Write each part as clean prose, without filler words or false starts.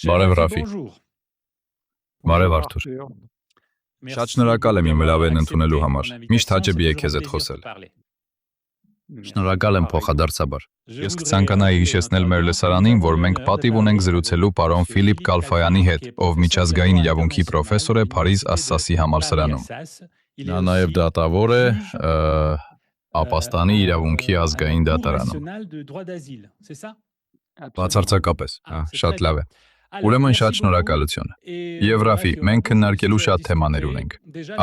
Բարև Ռաֆի։ Բարև Արթուր։ Շատ շնորհակալ եմ իմ հրավերն ընդունելու համար։ Միշտ հաճելի է քեզ հետ խոսել։ Շնորհակալ եմ փոխադարձաբար։ Ես կցանկանայի հիշեցնել մեր լսարանին, որ մենք պատիվ ունենք զրուցելու պարոն Ֆիլիպ Կալֆայանի հետ, ով միջազգային իրավունքի պրոֆեսոր է Փարիզ Ասսասի համալսարանում։ Նա նաև դատավոր է Ապաստանի իրավունքի ազգային դատարանում։ Բացարձակապես, շատ լավ է։ Ուրեմն շատ շնորհակալություն։ Եվ Ռաֆի, մենք քննարկելու շատ թեմաներ ունենք։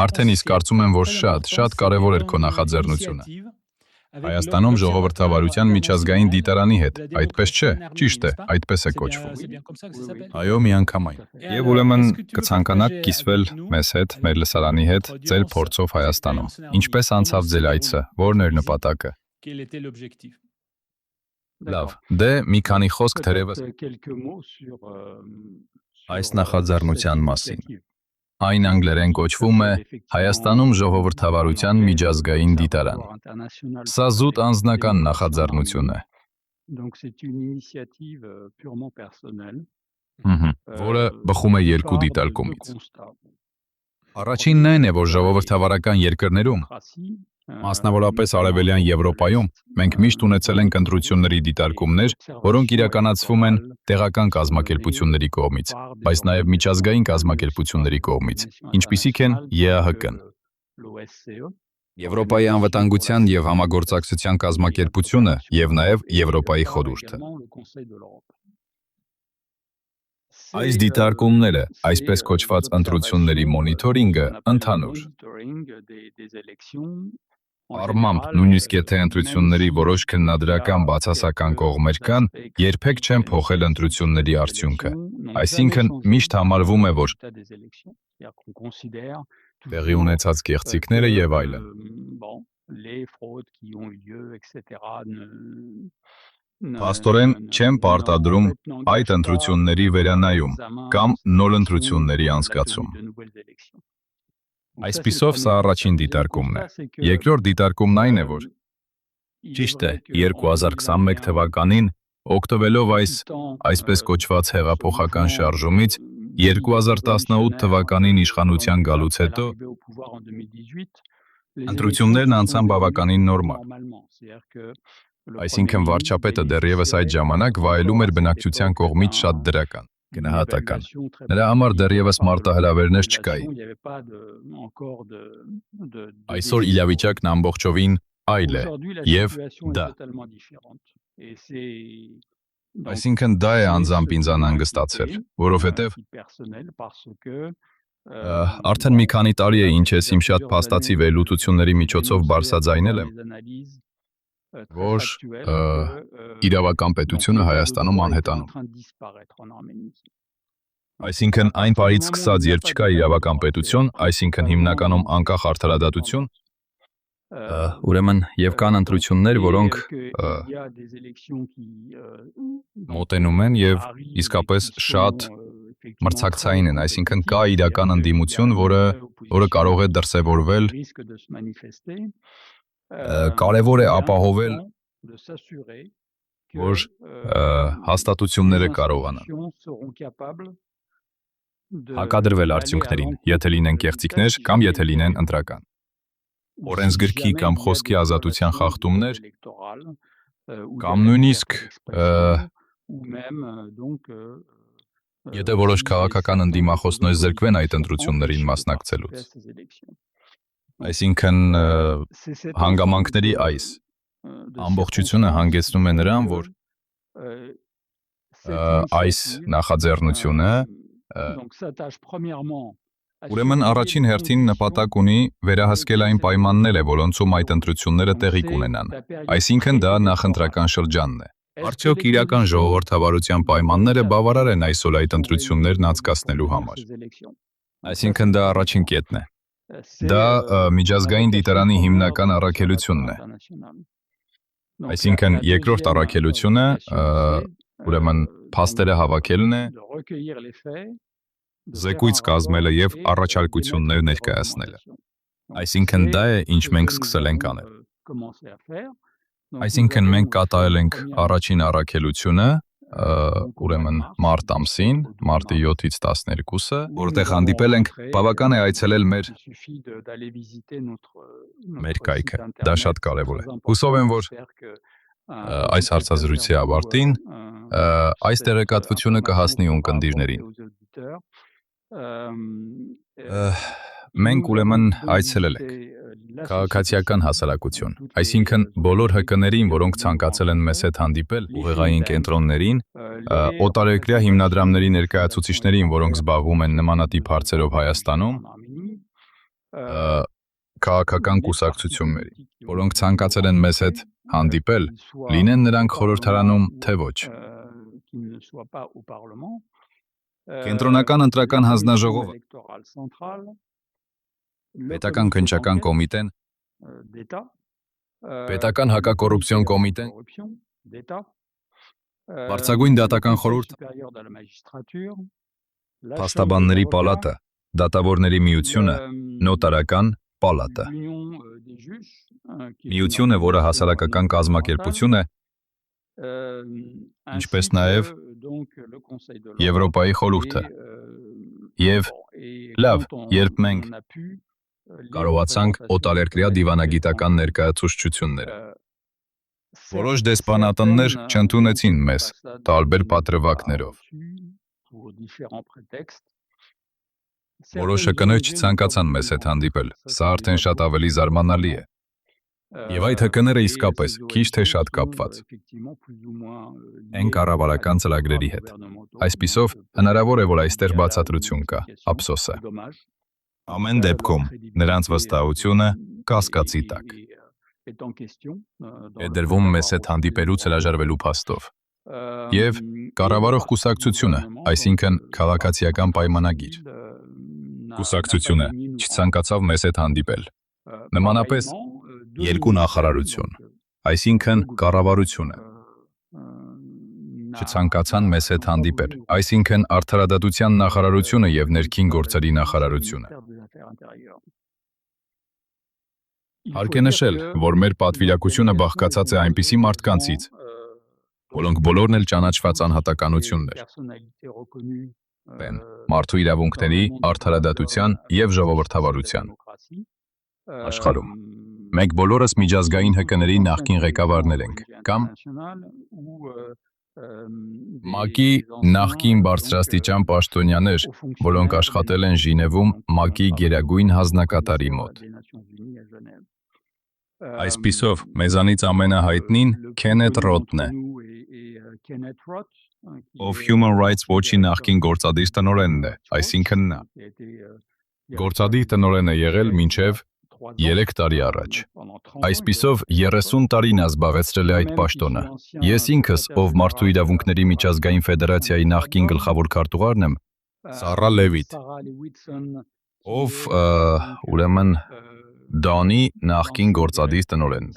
Արդեն իսկ կարծում եմ, որ շատ կարևոր էր քո նախաձեռնությունը։ Հայաստանում ժողովրդավարության միջազգային դիտարանի հետ, այդպես չէ, ճիշտ է, այդպես է կոչվում։ Այո, միանգամայն։ Եվ ուրեմն կցանկանաք կիսվել մեզ հետ, մեր լսարանի հետ, ձեր փորձով Հայաստանում։ Ինչպես անցավ ձեր այցը, որն էր նպատակը։ Լավ, դե մի քանի խոսք թերևս այս նախաձեռնության մասին։ Այն անգլերեն կոչվում է Հայաստանում ժողովրդավարության միջազգային դիտարան։ Սա զուտ անձնական նախաձեռնություն է, որը բխում է երկու դիտարկումից։ Առաջինն այն է, որ ժողովրդավարական երկրներում, մասնավորապես Արևելյան Եվրոպայում, մենք միշտ ունեցել ենք ընտրությունների դիտարկումներ, որոնք իրականացվում են տեղական կազմակերպությունների կողմից, բայց նաև միջազգային կազմակերպությունների կողմից, ինչպիսիք են ԵԱՀԿ-ն, Եվրոպայի անվտանգության և համագործակցության կազմակերպությունը և նաև Եվրոպայի խորհուրդը։ Այս դիտարկումները, այսպես կոչված ընտրությունների մոնիթորինգը, ընդհանուր առմամբ, նույնիսկ եթե ընտրությունների որոշ քննադրական բացասական կողմեր կան, երբեք չեն փոխել ընտրությունների արդյունքը, այսինքն միշտ համարվում է, որ տեղի ունեցած կեղծիքները և այլն։ Փաստորեն չեն պարտադրում այդ ընտրությունների վերանայում կամ նոր ընտրությունների անցկացում։ Այսպիսով սա առաջին դիտարկումն է։ Երկրորդ դիտարկումն այն է, որ ճիշտ է, 2021 թվականին, օգտվելով այսպես կոչված հեղափոխական շարժումից, 2018 թվականին իշխանության գալուց հետո ընտրություններն անցան բավականին նորմալ։ Այսինքն վարչապետը դեռևս այդ ժամանակ վայելում էր բնակչության կողմից շատ դրական, գնահատական։ Նրա համար դեռևս մարտահրավերներ չկային։ Այսօր իրավիճակն ամբողջովին այլ է, և դա։ Այսինքն դա է անձամբ ինձ անհանգստացրել, որովհետև արդեն մի քանի տարի է, ինչ ես իմ շատ փաստացի վերլուծությունների միջոցով բարձրաձայնել եմ, որ իրավական պետությունը Հայաստանում անհետանում։ Այսինքն այն պահից սկսած, երբ չկա իրավական պետություն, այսինքն հիմնականում անկախ արդարադատություն, ուրեմն և կան ընտրություններ, որոնք մոտենում են և իսկապես շատ մրցակցային են, այսինքն կա իրական ընդդիմություն, որը կարող է դրսևորվել, կարևոր է ապահովել, որ հաստատությունները կարողանան հակադրվել արդյունքներին, եթե լինեն կեղծիքներ կամ եթե լինեն ընտրական։ Օրենսգրքի կամ խոսքի ազատության խախտումներ, կամ նույնիսկ եթե որոշ քաղաքական ընդդիմախոսներ զրկվեն այդ ընտրություններին մասնակցելուց։ Այսինքն հանգամանքների այս ամբողջությունը հանգեցնում է նրան, որ այս նախաձեռնությունը ուրեմն առաջին հերթին նպատակ ունի վերահսկել այն պայմանները, որոնցում այդ ընտրությունները տեղի կունենան, այսինքն դա նախընտրական շրջանն է։ Արդյոք իրական ժողովրդավարության պայմանները բավարար են այսօր այդ ընտրություններն անցկացնելու համար։ Այսինքն դա առաջին կետն է։ Դա միջազգային դիտարանի հիմնական առաքելությունն է։ Այսինքն երկրորդ առաքելությունը, ուրեմն փաստերը հավաքելն է, զեկույց կազմելը և առաջարկություններ ներկայացնելը։ Այսինքն դա է, ինչ մենք սկսել ենք անել։ Այսինքն մենք կատարել ենք առաջին առաքելությունը, ուրեմն մարտ ամսին, մարտի 7-ից 12-ը, որտեղ հանդիպել ենք, բավական է այցելել մեր կայքը, դա շատ կարևոր է։ Հուսով եմ, որ այս հարցազրույցի ավարտին այս տեղեկատվությունը կհասնի ունկնդիրներին։ Մենք ուրեմն այցելել ենք քաղաքացիական հասարակություն, այսինքն բոլոր ՀԿ-ներին, որոնք ցանկացել են մեզ հետ հանդիպել, ուղեղային կենտրոններին, օտարերկրյա հիմնադրամների ներկայացուցիչներին, որոնք զբաղվում են նմանատիպ հարցերով Հայաստանում, քաղաքական կուսակցությունների, որոնք ցանկացել են մեզ հետ հանդիպել, լինեն նրանք խորհրդարանում, թե ոչ։ Կենտրոնական ընտրական հանձնաժողովը, պետական քննչական կոմիտեն, պետական հակակոռուպցիոն կոմիտեն, բարձրագույն դատական խորհուրդը, փաստաբանների պալատը, դատավորների միությունը, նոտարական պալատը, միությունը, որը հասարակական կազմակերպություն է, ինչպես նաև Եվրոպայի խորհուրդը, և լավ, երբ մենք կարողացանք օտարերկրյա դիվանագիտական ներկայացուցչությունները։ Որոշ դեսպանատներ չընդունեցին մեզ տարբեր պատրվակներով։ Որոշ ՀԿ-ներ չցանկացան մեզ հետ հանդիպել, սա արդեն շատ ավելի զարմանալի է։ Եվ այդ ՀԿ-ները իսկապես քիչ թե շատ կապված են կառավարական ծրագրերի հետ։ Այսպիսով, հնարավոր է, որ այստեղ բացատրություն կա, ափսոս է։ Ամեն դեպքում, նրանց վստահությունը կասկածի տակ է դրվում մեզ հետ հանդիպելուց հրաժարվելու փաստով։ Եվ կառավարող կուսակցությունը, այսինքն քաղաքացիական պայմանագիր, կուսակցությունը չցանկացավ մեզ հետ հանդիպել։ Նմանապես երկու նախարարություն, այսինքն կառավարությունը, չցանկացան մեզ հետ հանդիպել, այսինքն Արդարադատության նախարարությունը և Ներքին գործերի նախարարությունը։ Հարկ է նշել, որ մեր պատվիրակությունը բաղկացած է այնպիսի մարդկանցից, որոնք բոլորն էլ ճանաչված անհատականություններ են մարդու իրավունքների, արդարադատության և ժողովրդավարության աշխարհում։ Մենք բոլորս միջազգային ՀԿ-ների նախկին ղեկավարներ ենք, կամ ՄԱԿ-ի նախկին բարձրաստիճան պաշտոնյաներ, որոնք աշխատել են Ժնևում ՄԱԿ-ի գերագույն հանձնակատարի մոտ։ Այսպիսով, մեզանից ամենահայտնին Քենեթ Ռոթն է, ով Human Rights Watch-ի նախկին գործադիր տնօրենն է, այսինքն նա գործադիր տնօրեն է եղել մինչև 3 տարի առաջ։ Այսպիսով 30 տարին է զբաղեցրել է այդ պաշտոնը։ Ես ինքս, ով Մարդու իրավունքների միջազգային ֆեդերացիայի նախկին գլխավոր քարտուղարն եմ, Սառա Լևիթ, ով ուրեմն Դաունի նախկին գործադիր տնօրենն է։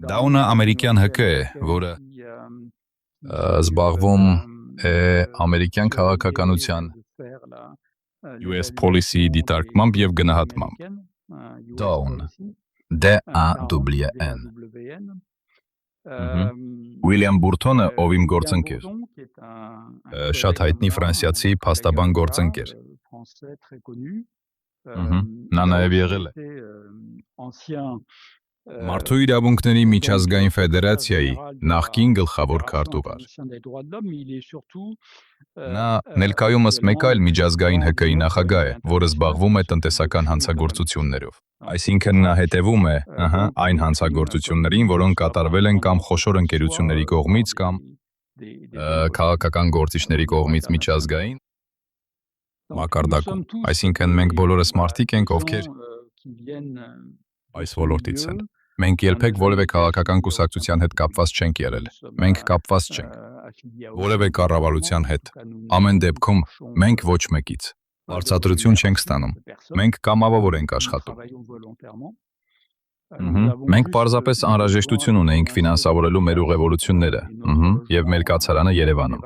Դաունը ամերիկյան ՀԿ է, որը զբաղվում է ամերիկյան քաղաքականության US Policy դիտարկմամբ և գնահատմամբ։ Dawn, D-A-W-N։ Ուիլյամ Բուրթոնը, ով իմ գործընկեր, շատ հայտնի ֆրանսիացի փաստաբան գործընկեր։ Նա նաև եղել է Մարդու իրավունքների միջազգային ֆեդերացիայի նախկին գլխավոր քարտուղար։ Նա ներկայումս մեկ այլ միջազգային ՀԿ-ի նախագահ է, որը զբաղվում է տնտեսական հանցագործություններով։ Այսինքն նա հետևում է այն հանցագործություններին, որոնք կատարվել են կամ խոշոր ընկերությունների կողմից կամ քաղաքական գործիչների կողմից միջազգային մակարդակում։ Այսինքն մենք բոլորս մարդիկ ենք, ովքեր այս ոլորտից են։ Մենք երբեք որևէ քաղաքական կուսակցության հետ կապված չենք եղել։ Մենք կապված չենք որևէ կառավարության հետ։ Ամեն դեպքում մենք ոչ մեկից բացատրություն չենք ստանում։ Մենք կամավավոր ենք աշխատում։ Մենք պարզապես անհրաժեշտություն ունեինք ֆինանսավորելու մեր ուղևորությունները, և մեր կացարանը Երևանում։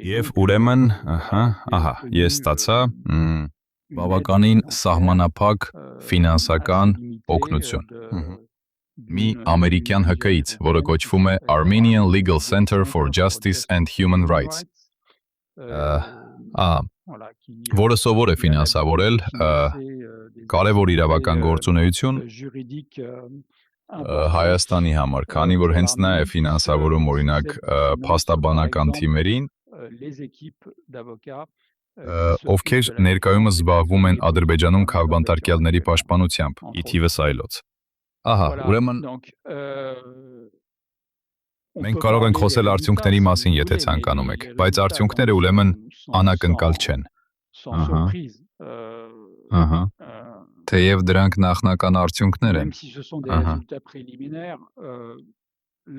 Եվ ուրեմն, ես ստացա բավականին սահմանափակ ֆինանսական օգնություն։ մի ամերիկյան հկից, որը կոչվում է Armenian Legal Center for Justice and Human Rights, որը սովոր է ֆինանսավորել կարևոր իրավական գործունեություն Հայաստանի համար, քանի որ հենց նա է ֆինանսավորում օրինակ փաստաբանական թիմերին, ովքեր ներկայումս զբաղվում են Ադրբեջանում քաղբանտարկյալների պաշտպանությամբ, ի թիվս այլոց։ Ուրեմն մենք կարող ենք խոսել արդյունքների մասին, եթե ցանկանում եք, բայց արդյունքները ուրեմն անակնկալ չեն։ Թեև դրանք նախնական արդյունքներ են։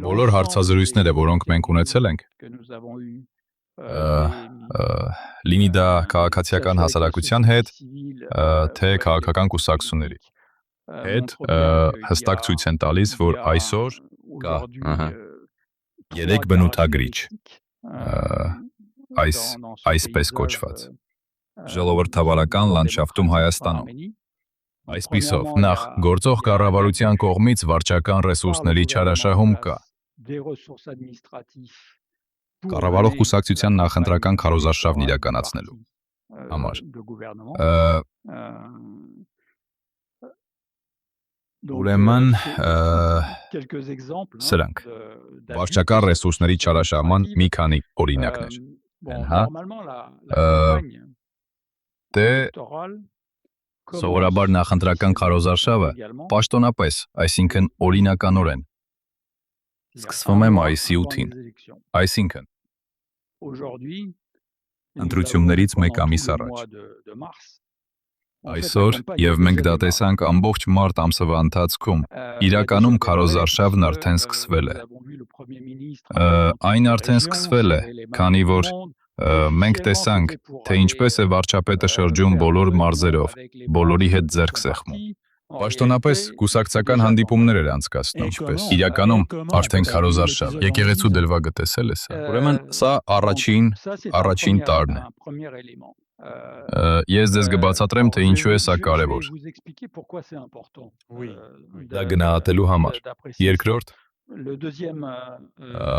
Բոլոր հարցազրույցները, որոնք մենք ունեցել ենք, լինի դա քաղաքացիական հասարակության հետ, թե քաղաքական կուսակցությունների հետ, հստակ ցույց են տալիս, որ այսօր կա 3 բնութագրիչ, այսպես կոչված, ժողովրդավարական լանդշաֆտում Հայաստանում։ Այսպիսով, նախ գործող կառավարության կողմից վարչական ռեսուրսների չարաշահում կա։ Կառավարող կուսակցության նախընտրական քարոզարշավն իրականացնելու համար։ Ուրեմն, սրանք վարչական ռեսուրսների չարաշահման մի քանի օրինակներ։ Սովորաբար նախընտրական քարոզարշավը պաշտոնապես, այսինքն օրինականորեն, սկսվում է մայիսի 8-ին, այսինքն ընտրություններից մեկ ամիս առաջ։ Այսօր, և մենք դա տեսանք ամբողջ մարտ ամսվա ընթացքում, իրականում քարոզարշավն արդեն սկսվել է։ Այն արդեն սկսվել է, քանի որ մենք տեսանք, թե ինչպես է վարչապետը շրջում բոլոր մարզերով, բոլորի հետ ձեռք սեղմում։ Պաշտոնապես կուսակցական հանդիպումներ էր անցկացնում, իրականում արդեն քարոզարշավ, եկեղեցու դրվագը տեսել ես։ Ուրեմն սա առաջին տարրն է։ Ես ձեզ կբացատրեմ, թե ինչու է սա կարևոր։ Դա գնահատելու համար։ Երկրորդ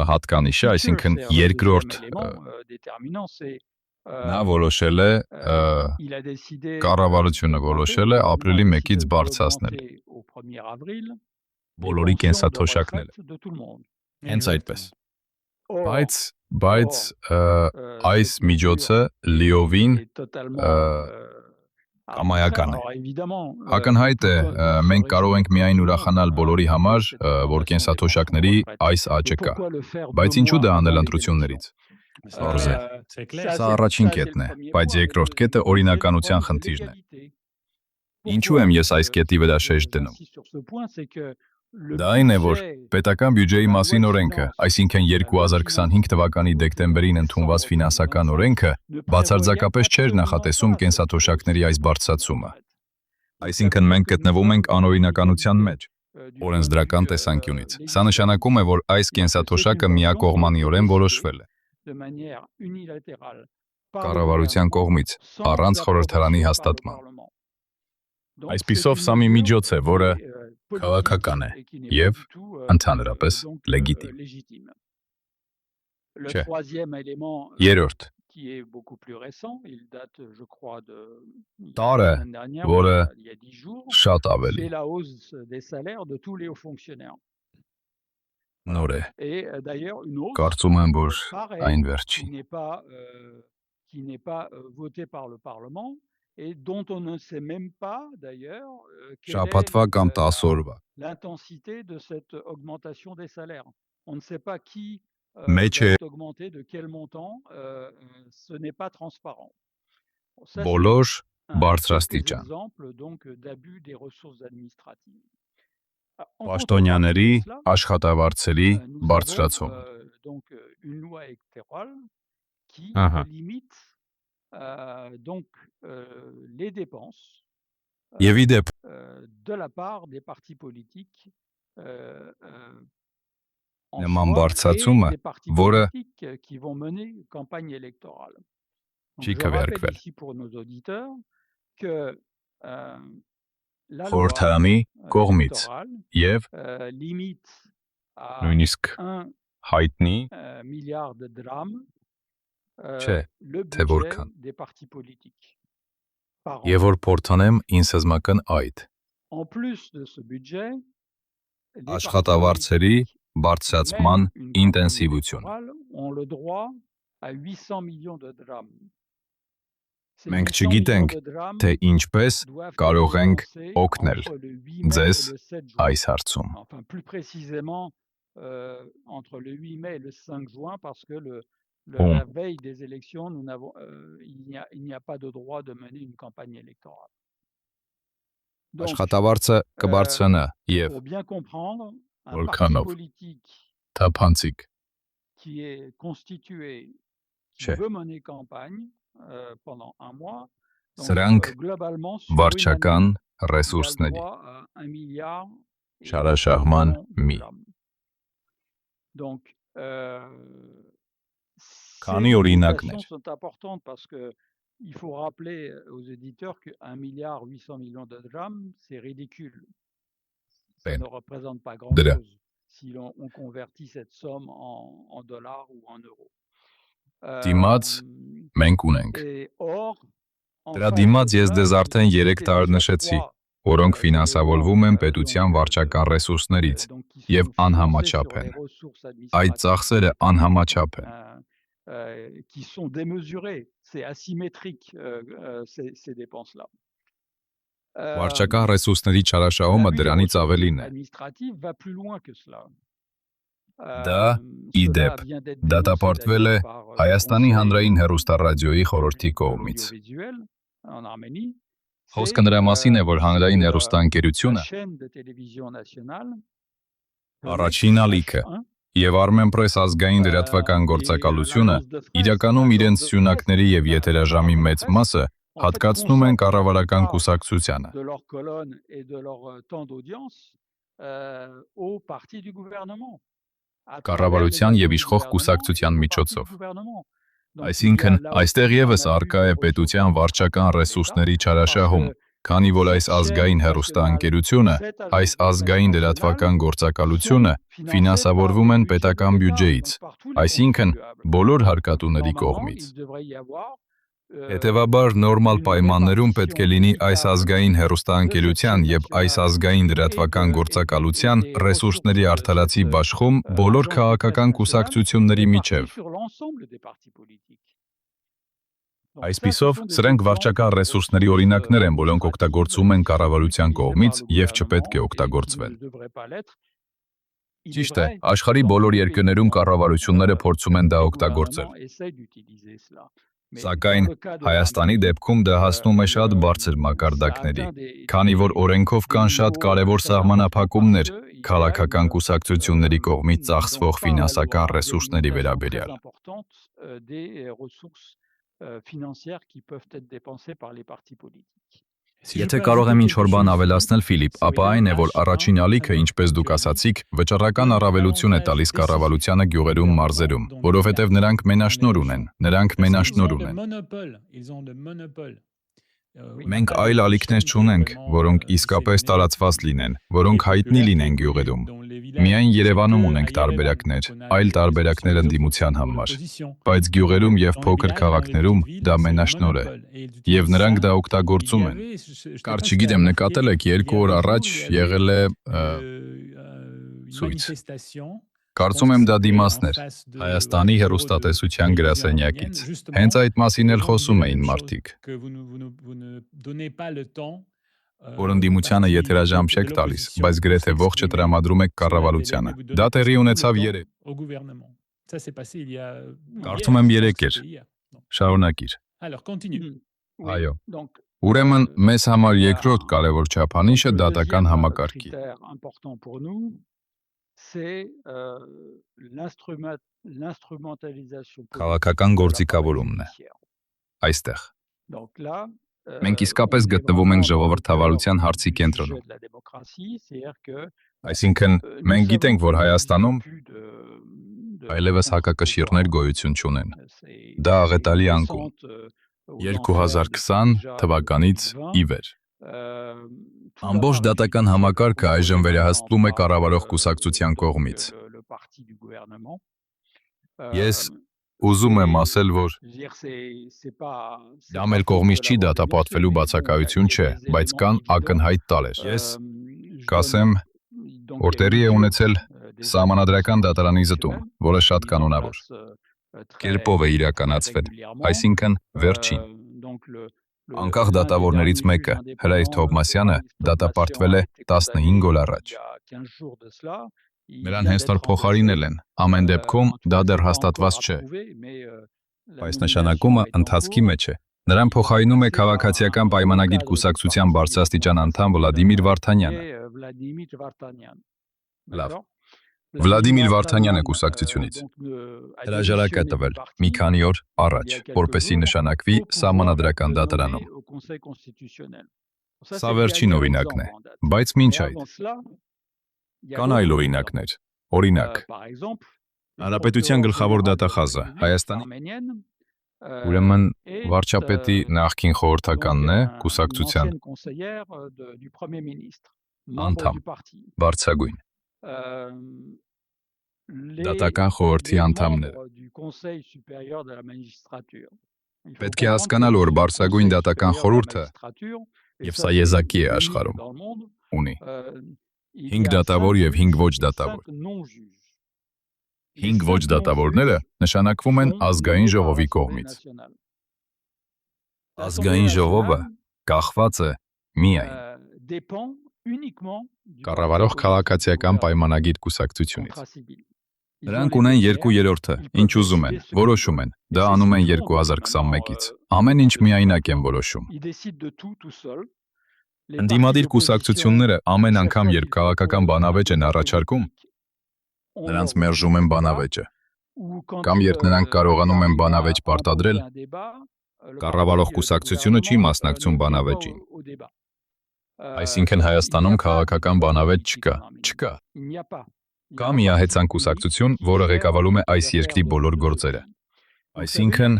հատկանիշը, այսինքն երկրորդ նա որոշել է, կառավարությունը որոշել է ապրիլի 1-ից բարձրացնել բոլորի կենսաթոշակները։ Հենց այդպես։ Բայց այս միջոցը լիովին կամայական է։ Ակնհայտ է, մենք կարող ենք միայն ուրախանալ բոլորի համար, որ կենսաթոշակների այս աճը կա։ Բայց ինչու դա անել ընտրություններից։ Պարզ է։ Սա առաջին կետն է, բայց երկրորդ կետը օրինականության խնդիրն է։ Ինչու եմ ես այս կետի վրա շեշտ դնում։ Դա այն է, որ պետական բյուջեի մասին օրենքը, այսինքն 2025 թվականի դեկտեմբերին ընդունված ֆինանսական օրենքը, բացարձակապես չէր նախատեսում կենսաթոշակների այս բարձրացումը։ Այսինքն մենք գտնվում ենք անօրինականության մեջ, օրենսդրական տեսանկյունից։ Սա նշանակում է, որ այս կենսաթոշակը միակողմանիորեն որոշվել է կառավարության կողմից, առանց խորհրդարանի հաստատման։ Այսպիսով սա մի միջոց է, որը քաղաքական է և ընդհանրապես լեգիտիմ։ Չէ։ Երրորդ տարը, որը շատ ավելի նոր է, կարծում եմ, որ այն վերջին։ Շաբաթվա կամ 10 օրվա։ Մեջ է բոլոր բարձրաստիճան պաշտոնյաների աշխատավարձերի բարձրացումը։ Եվ ի դեպ նման բարձրացումը, որը չի քվեարկվել։ խորհրդարանի կողմից և նույնիսկ հայտնի չէ, թե որքան։ Եվ որ փորձանեմ ինձ հզմական այդ աշխատավարձերի բարձրացման ինտենսիվություն։ Մենք չգիտենք, թե ինչպես կարող ենք օգնել ձեզ այս հարցում։ Աշխատավարձը կբարձրանա և որքանով թափանցիկ չէ։ Սրանք վարչական ռեսուրսների շարաշահման մի քանի օրինակներ։ Il faut rappeler aux éditeurs qu'1,8 milliard de dirhams, c'est ridicule. Ça ne représente pas grand-chose si on convertit cette somme en dollars ou en euros. Դիմաց մենք ունենք։ Դրա դիմաց ես դες արդեն 3 տարի նշեցի, որոնք ֆինանսավորվում են պետության վարչական ռեսուրսներից և անհամաչափ են։ Այդ ծախսերը անհամաչափ են։ Qui sont démesurés, c'est asymétrique ces dépenses-là. Վարչական ռեսուրսների չարաշահումը դրանից ավելին է։ Դա ի դեպ դատապարտվել է Հայաստանի հանրային հեռուստառադիոյի խորհրդի կողմից։ Խոսքը նրա մասին է, որ հանրային հեռուստաընկերությունը առաջին ալիքը և Armenpress ազգային լրատվական գործակալությունը իրականում իրենց սյունակների և եթերաժամի մեծ մասը հատկացնում են կառավարական կուսակցությանը։ Կառավարության և իշխող կուսակցության միջոցով։ Այսինքն, այստեղ ևս առկա է պետության վարչական ռեսուրսների չարաշահում, քանի որ այս ազգային հեռուստաընկերությունը, այս ազգային լրատվական գործակալությունը ֆինանսավորվում են պետական բյուջեից, այսինքն բոլոր հարկատուների կողմից։ Հետևաբար, նորմալ պայմաններում պետք է լինի այս ազգային հեռուստաընկերության և այս ազգային լրատվական գործակալության ռեսուրսների արդարացի բաշխում բոլոր քաղաքական կուսակցությունների միջև։ Այսպիսով, սրանք վարչական ռեսուրսների օրինակներ են, որոնք օգտագործվում են կառավարության կողմից և չպետք է օգտագործվեն։ Ճիշտ է, աշխարհի բոլոր երկրներում կառավարությունները փորձում են դա օգտագործել։ Սակայն Հայաստանի դեպքում դա հասնում է շատ բարձր մակարդակների, քանի որ օրենքով կան շատ կարևոր սահմանափակումներ քաղաքական կուսակցությունների կողմից ծախսվող ֆինանսական ռեսուրսների վերաբերյալ։ Եթե կարող եմ ինչ-որ բան ավելացնել, Ֆիլիպ, ապա այն է, որ առաջին ալիքը, ինչպես դուք ասացիք, վճռական առավելություն է տալիս կառավարությանը գյուղերում, մարզերում, որովհետև նրանք մենաշնորհ ունեն, Մենք այլ ալիքներ չունենք, որոնք իսկապես տարածված լինեն, որոնք հայտնի լինեն գյուղերում։ Միայն Երևանում ունենք տարբերակներ, այլ տարբերակներ ընդդիմության համար, բայց գյուղերում և փոքր քաղաքներում դա մենաշնորհ է, և նրանք դա օգտագործում են։ Կարճ չգիտեմ, նկատել եք 2 օր առաջ եղել է ցույց։ Կարծում եմ դա դիմացն էր Հայաստանի հեռուստատեսության գրասենյակից։ Հենց այդ մասին էլ խոսում էին մարդիկ, որ ընդդիմությանը եթերաժամ չեք տալիս, բայց գրեթե ողջը տրամադրում եք կառավարությանը։ Դա տեղի ունեցավ Կարծում եմ 3 էր։ Շարունակիր։ Այո։ Ուրեմն, մեզ համար երկրորդ կարևոր չափանիշը դատական համակարգի։ Քաղաքական գործիքավորումն է։ Այստեղ։ Մենք իսկապես գտնվում ենք ժողովրդավարության հարցի կենտրոնում։ Այսինքն, մենք գիտենք, որ Հայաստանում այլևս հակակշիռներ գոյություն չունեն։ Դա աղետալի անկում։ 2020 թվականից ի վեր։ Ամբողջ դատական համակարգը այժմ վերահսկվում է կառավարող կուսակցության կողմից։ Ես ուզում եմ ասել, որ դա մեր կողմից չի դատապարտվելու բացակայություն չէ, բայց կան ակնհայտ տարրեր։ Ես կասեմ, որ տեղի է ունեցել Սահմանադրական դատարանի զտում, որը շատ կանոնավոր կերպով է իրականացվել, այսինքն վերջին։ Անկախ դատավորներից մեկը, Հրայր Թովմասյանը, դատապարտվել է 15 օր առաջ։ Նրան հենց նոր փոխարինել են, ամեն դեպքում դա դեռ հաստատված չէ։ Այս նշանակումը ընթացքի մեջ է։ Նրան փոխարինում է Քաղաքացիական պայմանագիր կուսակցության բարձրաստիճան անդամ Վլադիմիր Վարդանյանը։ Լավ։ Վլադիմիր Վարդանյանը կուսակցությունից հրաժարակ է տվել մի քանի օր առաջ, որպեսզի նշանակվի Սահմանադրական դատարանում։ Սա վերջին օրինակն է, բայց մինչ այդ կան այլ օրինակներ։ Օրինակ, Հանրապետության գլխավոր դատախազը Հայաստանի ուրեմն վարչապետի նախկին խորհրդականն է կուսակցության անդամ, բարձրագույն դատական խորհրդի անդամները։ Պետք է հասկանալ, որ բարձրագույն դատական խորհուրդը, եւ սա եզակի է աշխարհում, ունի 5 դատավոր եւ 5 ոչ դատավոր։ 5 ոչ դատավորները նշանակվում են ազգային ժողովի կողմից։ Ազգային ժողովը կախված է միայն կառավարող Քաղաքացիական պայմանագիր կուսակցությունից։ Նրանք ունեն 2/3-ը, ինչ ուզում են, որոշում են, դա անում են 2021-ից։ Ամեն ինչ միայնակ են որոշում։ Ընդդիմադիր կուսակցությունները ամեն անգամ, երբ քաղաքական բանավեճ են առաջարկում, նրանց մերժում են բանավեճը։ Կամ երբ նրանք կարողանում են բանավեճ պարտադրել, կառավարող կուսակցությունը չի մասնակցում բանավեճին։ Այսինքն Հայաստանում քաղաքական բանավեճ չկա։ Կա միահեծան կուսակցություն, որը ղեկավարում է այս երկրի բոլոր գործերը։ Այսինքն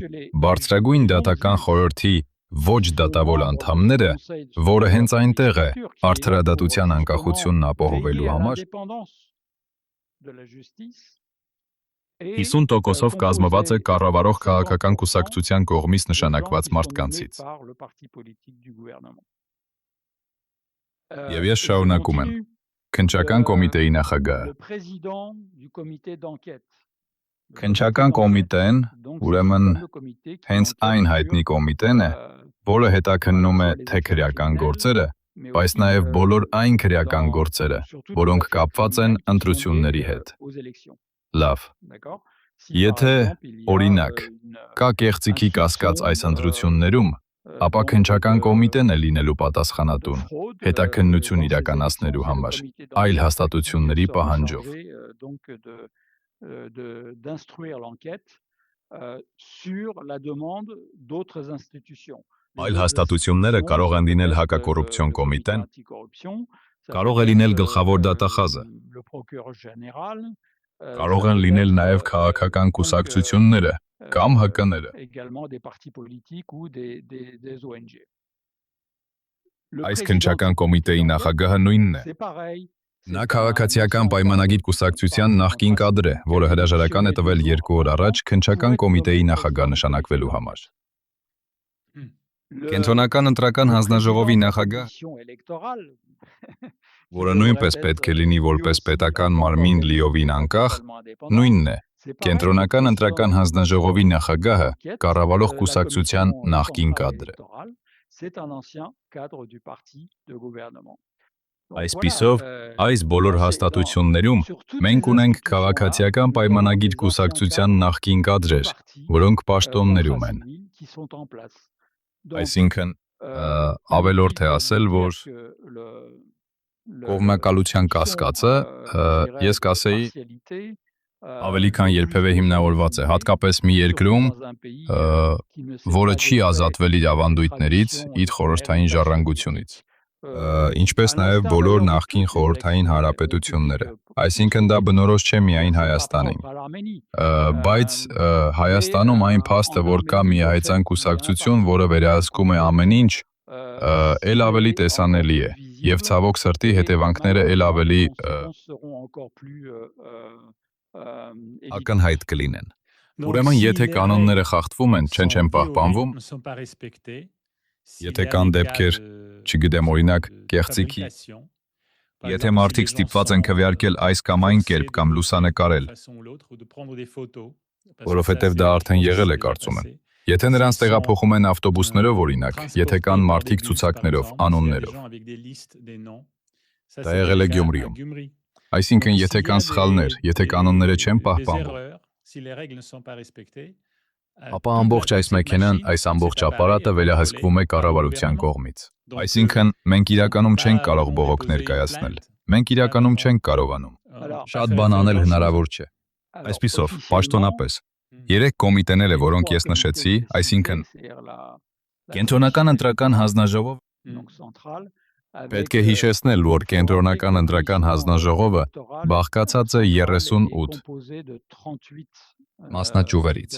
բարձրագույն դատական խորհրդի ոչ դատավոր անդամները, որը հենց այնտեղ է արդարադատության անկախությունն ապահովելու համար, 50%-ով կազմված է կառավարող քաղաքական կուսակցության կողմից նշանակված մարդկանցից։ Եվ ես շարունակում եմ։ Քննչական կոմիտեի նախագահը։ Քննչական կոմիտեն, ուրեմն, հենց այն հայտնի կոմիտեն է, որը հետաքննում է թե քրեական գործերը, բայց նաև բոլոր այն քրեական գործերը, որոնք կապված են ընտրությունների հետ։ Լավ։ Եթե, օրինակ, կա կեղծիքի կասկած այս ընտրություններում, ապա քննչական կոմիտեն է լինելու պատասխանատուն հետաքննություն իրականացնելու համար, այլ հաստատությունների պահանջով։ Այլ հաստատությունները կարող են լինել հակակոռուպցիոն կոմիտեն, կարող է լինել գլխավոր դատախազը, կարող են լինել նաև քաղաքական կուսակցությունները կամ ՀԿ-ները։ Այս քննչական կոմիտեի նախագահը նույնն է։ Նա Քաղաքացիական պայմանագիր կուսակցության նախկին կադր է, որը հրաժարական է տվել 2 օր առաջ քննչական կոմիտեի նախագահ նշանակվելու համար։ Կենտրոնական ընտրական հանձնաժողովի նախագահ, որը նույնպես պետք է լինի որպես պետական մարմին լիովին անկախ, նույնն է։ Կենտրոնական ընտրական հանձնաժողովի նախագահը կառավարող կուսակցության նախկին կադր է։ Այսպիսով, այս բոլոր հաստատություններում մենք ունենք Քաղաքացիական պայմանագիր կուսակցության նախկին կադրեր, որոնք պաշտոններում են։ Այսինքն, ավելորդ է ասել, որ կողմնակալության կասկածը, ես կասեի, ավելի քան երբևէ հիմնավորված է, հատկապես մի երկրում, որը չի ազատվել իր ավանդույթներից, իր խորհրդային ժառանգությունից, ինչպես նաև բոլոր նախկին խորհրդային հանրապետությունները։ Այսինքն դա բնորոշ չէ միայն Հայաստանին։ Բայց Հայաստանում այն փաստը, որ կա միահեծան կուսակցություն, որը վերահսկում է ամեն ինչ, էլ ավելի տեսանելի է։ Եվ ցավոք սրտի հետևանքները ել ավելի ակնհայտ կլինեն։ Ուրեմն եթե կանոնները խախտվում են, չեն պահպանվում, եթե կան դեպքեր, չգիտեմ, օրինակ, կեղծիքի, եթե մարդիկ ստիպված են քվեարկել այս կամ այն կերպ կամ լուսանկարել, որովհետև դա արդեն եղել է, կարծում եմ։ Եթե նրանց տեղափոխում են ավտոբուսներով, օրինակ, եթե կան մարդիկ ցուցակներով, անուններով։ Դա եղել է Գյումրիում։ Այսինքն, եթե կան սխալներ, եթե կանոնները չեն պահպանվում, ապա ամբողջ այս մեքենան, այս ամբողջ ապարատը վերահսկվում է կառավարության կողմից։ Այսինքն, մենք իրականում չենք կարող բողոք ներկայացնել։ Մենք իրականում չենք կարողանում։ Շատ բան անել հնարավոր չէ։ Այսպիսով, պաշտոնապես, 3 կոմիտեները, որոնք ես նշեցի, այսինքն Կենտրոնական ընտրական հանձնաժողով, պետք է հիշեցնել, որ Կենտրոնական ընտրական հանձնաժողովը բաղկացած է 38 մասնաճյուղերից,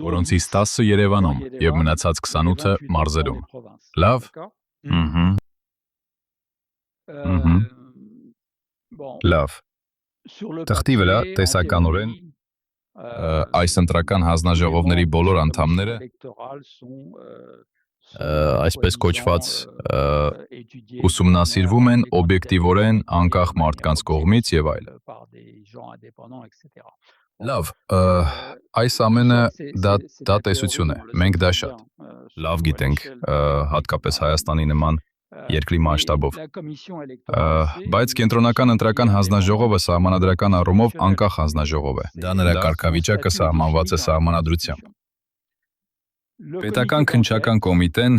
որոնցից 10-ը Երևանում և մնացած 28-ը մարզերում։ Լավ։ Լավ։ Թղթի վրա տեսականորեն այս ընտրական հանձնաժողովների բոլոր անդամները այսպես կոչված ուսումնասիրվում են օբյեկտիվորեն անկախ մարդկանց կողմից և այլն։ Լավ, այս ամենը դա տեսություն է, մենք դա շատ լավ գիտենք, հատկապես Հայաստանի նման երկրի մասշտաբով, բայց Կենտրոնական ընտրական հանձնաժողովը սահմանադրական առումով անկախ հանձնաժողով է, դա նրա կարգավիճակը սահմանված է սահմանադրությամբ։ Պետական քննչական կոմիտեն,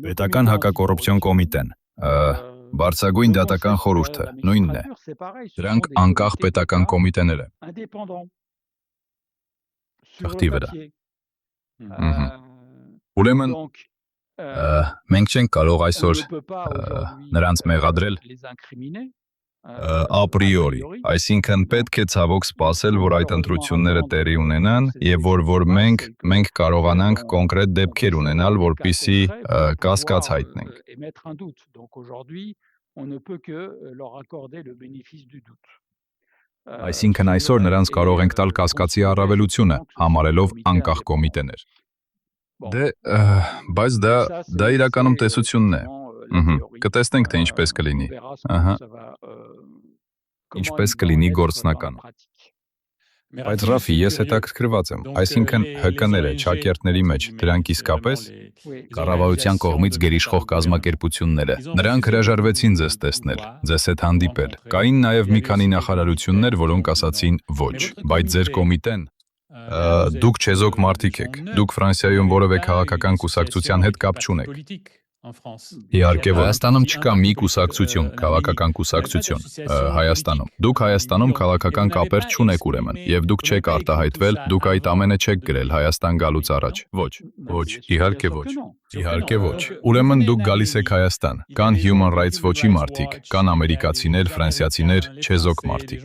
Պետական հակակոռուպցիոն կոմիտեն, Բարձրագույն դատական խորհուրդը, նույնն է, դրանք անկախ պետական կոմիտեներ են։ Թղթի վրա։ Ուրեմն, մենք չենք կարող այսօր նրանց մեղադրել ապրիորի, այսինքն պետք է ցավոք սպասել, որ այդ ընտրությունները տեղի ունենան և որ մենք կարողանանք կոնկրետ դեպքեր ունենալ, որպեսզի կասկած հայտնենք։ Այսինքն այսօր նրանց կարող ենք տալ կասկածի առավելությունը, համարելով անկախ կոմիտեներ։ Բայց դա իրականում տեսությունն է։ Կտեսնենք, թե ինչպես կլինի։ Ինչպես կլինի գործնականում։ Բայց Ռաֆի, ես հետաքրքրված եմ, այսինքն ՀԿ-ները, Չակերտների մեջ, դրանք իսկապես կառավարության կողմից գերիշխող կազմակերպությունները, նրանք հրաժարվեցին ձեզ տեսնել, ձեզ հետ հանդիպել։ Կային նաև մի քանի նախարարություններ, որոնք ասացին ոչ, բայց ձեր կոմիտեն, դուք չեզոք մարդիկ եք, դուք Ֆրանսիայում որևէ քաղաքական կուսակցության հետ կապ չունեք։ Իհարկե, Հայաստանում չկա մի կուսակցություն, քաղաքական կուսակցություն, Հայաստանում։ Դուք Հայաստանում քաղաքական կապեր չունեք ուրեմն, և դուք չեք արտահայտվել, դուք այդ ամենը չեք գրել Հայաստան գալուց առաջ։ Ոչ, իհարկե ոչ։ Իհարկե ոչ։ Ուրեմն դուք գալիս եք Հայաստան, կան Human Rights Watch-ի մարդիկ, կան ամերիկացիներ, ֆրանսիացիներ, չեզոք մարդիկ։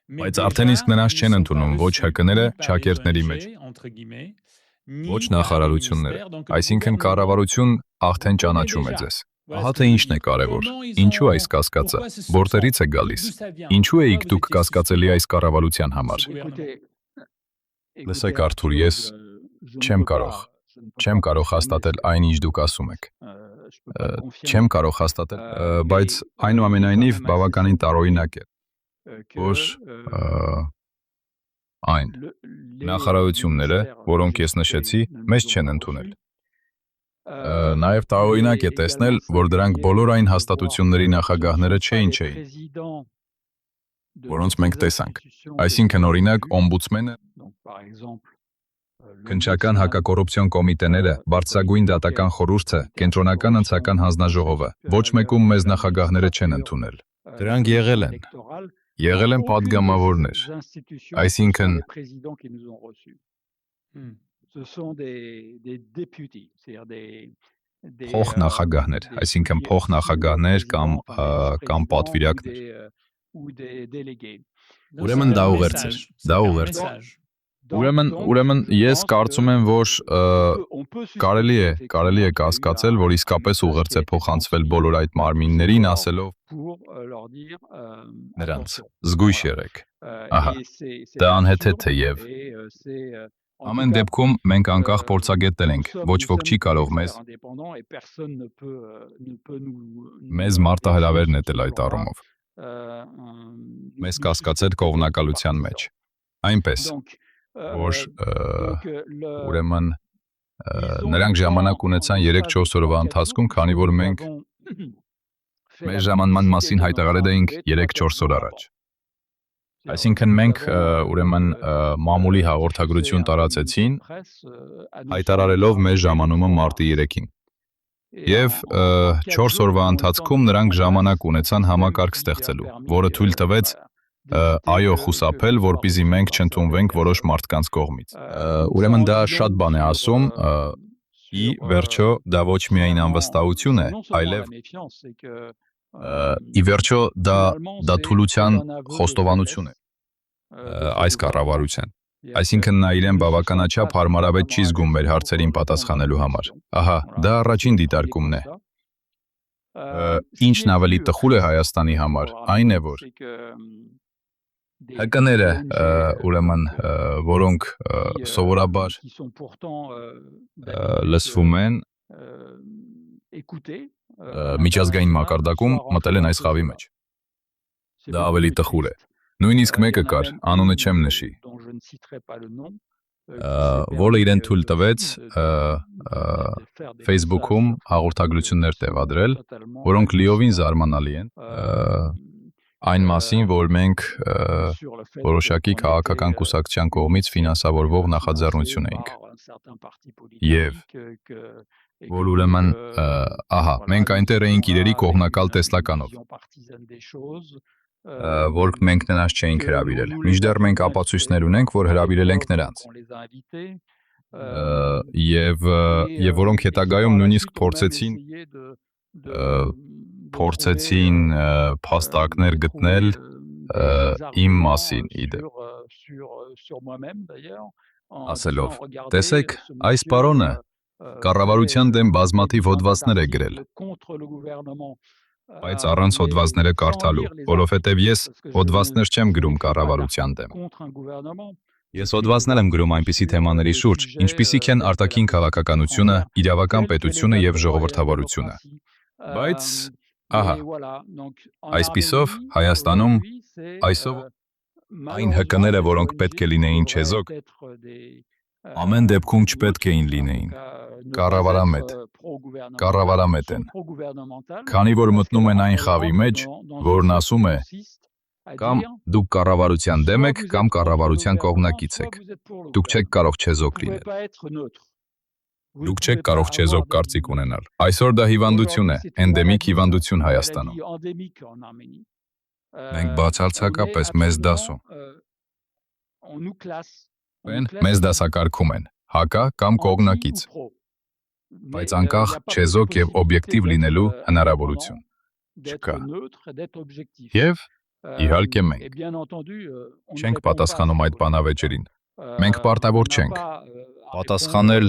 Բայց արդեն իսկ նրանց չեն ընդունում ոչ ՀԿ-ները, Չակերտների մեջ, ոչ նախարարությունները, այսինքն կառավարություն արդեն ճանաչում է ձեզ։ Ահա թե ինչն է կարևոր, ինչու այս կասկածը, որտեղից է գալիս, ինչու էիք դուք կասկածելի այս կառավարության համար։ Լսեք Արթուր, ես չեմ կարող հաստատել այն, ինչ դուք ասում եք։ Չեմ կարող հաստատել, բայց այնուամենայնիվ բավականին տարօրինակ է, որ այն նախարարությունները, որոնք ես նշեցի, մեզ չեն ընդունել։ Նաև տարօրինակ է տեսնել, որ դրանք բոլոր այն հաստատությունների նախագահները չէին, որոնց մենք տեսանք։ Այսինքն, օրինակ, օմբուդսմենը, Քննչական հակակոռուպցիոն կոմիտեները, Բարձրագույն դատական խորհուրդը, Կենտրոնական ընտրական հանձնաժողովը, ոչ մեկում մեզ նախագահները չեն ընդունել։ Դրանք եղել են պատգամավորներ, այսինքն փոխնախագահներ, այսինքն փոխնախագահներ կամ պատվիրակներ։ Ուրեմն դա ուղերձ էր։ Ուրեմն ես կարծում եմ, որ կարելի է կասկածել, որ իսկապես ուղերձ է փոխանցվել բոլոր այդ մարմիններին, ասելով նրանց զգույշ եղեք։ Ահա, դա անհեթեթ է եւ ամեն դեպքում մենք անկախ փորձագետներ ենք, ոչ ոք չի կարող մեզ մարտահրավեր նետել այդ առումով։ Մեզ կասկածել կողմնակալության մեջ։ Այնպես, որ ուրեմն նրանք ժամանակ ունեցան 3-4 օրվա ընթացքում, քանի որ մենք մեր ժամանման մասին հայտարարել էինք 3-4 օր առաջ։ Այսինքն մենք ուրեմն մամուլի հաղորդագրություն տարածեցին, հայտարարելով մեր ժամանումը մարտի 3-ին։ Եվ 4 օրվա ընթացքում նրանք ժամանակ ունեցան համակարգ ստեղծելու, որը թույլ տվեց խուսափել, որպեսզի մենք չընդունվենք որոշ մարդկանց կողմից։ Ուրեմն դա շատ բան է ասում, ի վերջո դա ոչ միայն անվստահություն է, այլև ի վերջո դա թուլության խոստովանություն է այս կառավարության։ Այսինքն նա իրեն բավականաչափ հարմարավետ չի զգում մեր հարցերին պատասխանելու համար։ Ահա, դա առաջին դիտարկումն է։ Ինչն ավելի տխուր է Հայաստանի համար, այն է, որ ՀԿ-ները, ուրեմն, որոնք սովորաբար լսվում են, միջազգային մակարդակում մտել են այս խավի մեջ։ Դա ավելի տխուր է։ Նույնիսկ մեկը կար, անունը չեմ նշի, որը իրեն թույլ տվեց Facebook-ում հաղորդագրություններ տեղադրել, որոնք լիովին զարմանալի են, այն մասին, որ մենք որոշակի քաղաքական կուսակցության կողմից ֆինանսավորվող նախաձեռնություն էինք։ Եվ որ ուրեմն, մենք այնտեղ էինք իրերի կողմնակալ տեսլականով, որ մենք նրանց չէինք հրավիրել, մինչդեռ մենք ապացույցներ ունենք, որ հրավիրել ենք նրանց։ Եվ որոնք հետագայում նույնիսկ փորձեցին փաստարկներ գտնել իմ մասին իդեպ, ասելով, տեսեք, այս պարոնը կառավարության դեմ բազմաթիվ հոդվածներ է գրել, բայց առանց հոդվածները կարդալու, որովհետև ես հոդվածներ չեմ գրում կառավարության դեմ։ Ես հոդվածներ եմ գրում այնպիսի թեմաների շուրջ, ինչպիսիք են արտաքին քաղաքականությունը, իրավական պետությունը եւ ժողովրդավարությունը։ Բայց, ահա, այսպիսով Հայաստանում այսօր այն ՀԿ-ները, որոնք պետք է լինեին չեզոք, ամեն դեպքում չպետք էին լինեին, կառավարամետ են, քանի որ մտնում են այն խավի մեջ, որն ասում է կամ դուք կառավարության դեմ եք, կամ կառավարության կողմնակից եք, դուք չեք կարող չեզոք լինել, դուք չեք կարող չեզոք կարծիք ունենալ, այսօր դա հիվանդություն է, էնդեմիկ հիվանդություն Հայաստանում, մենք բացարձակապես մեզ դասում, մեզ դասակարգում են, հակա կամ կողմնակից, բայց անկախ չեզոք եւ օբյեկտիվ լինելու հնարավորություն չկա։ Եվ, իհարկե մենք չենք պատասխանում այդ բանավեճերին, մենք պարտավոր չենք պատասխանել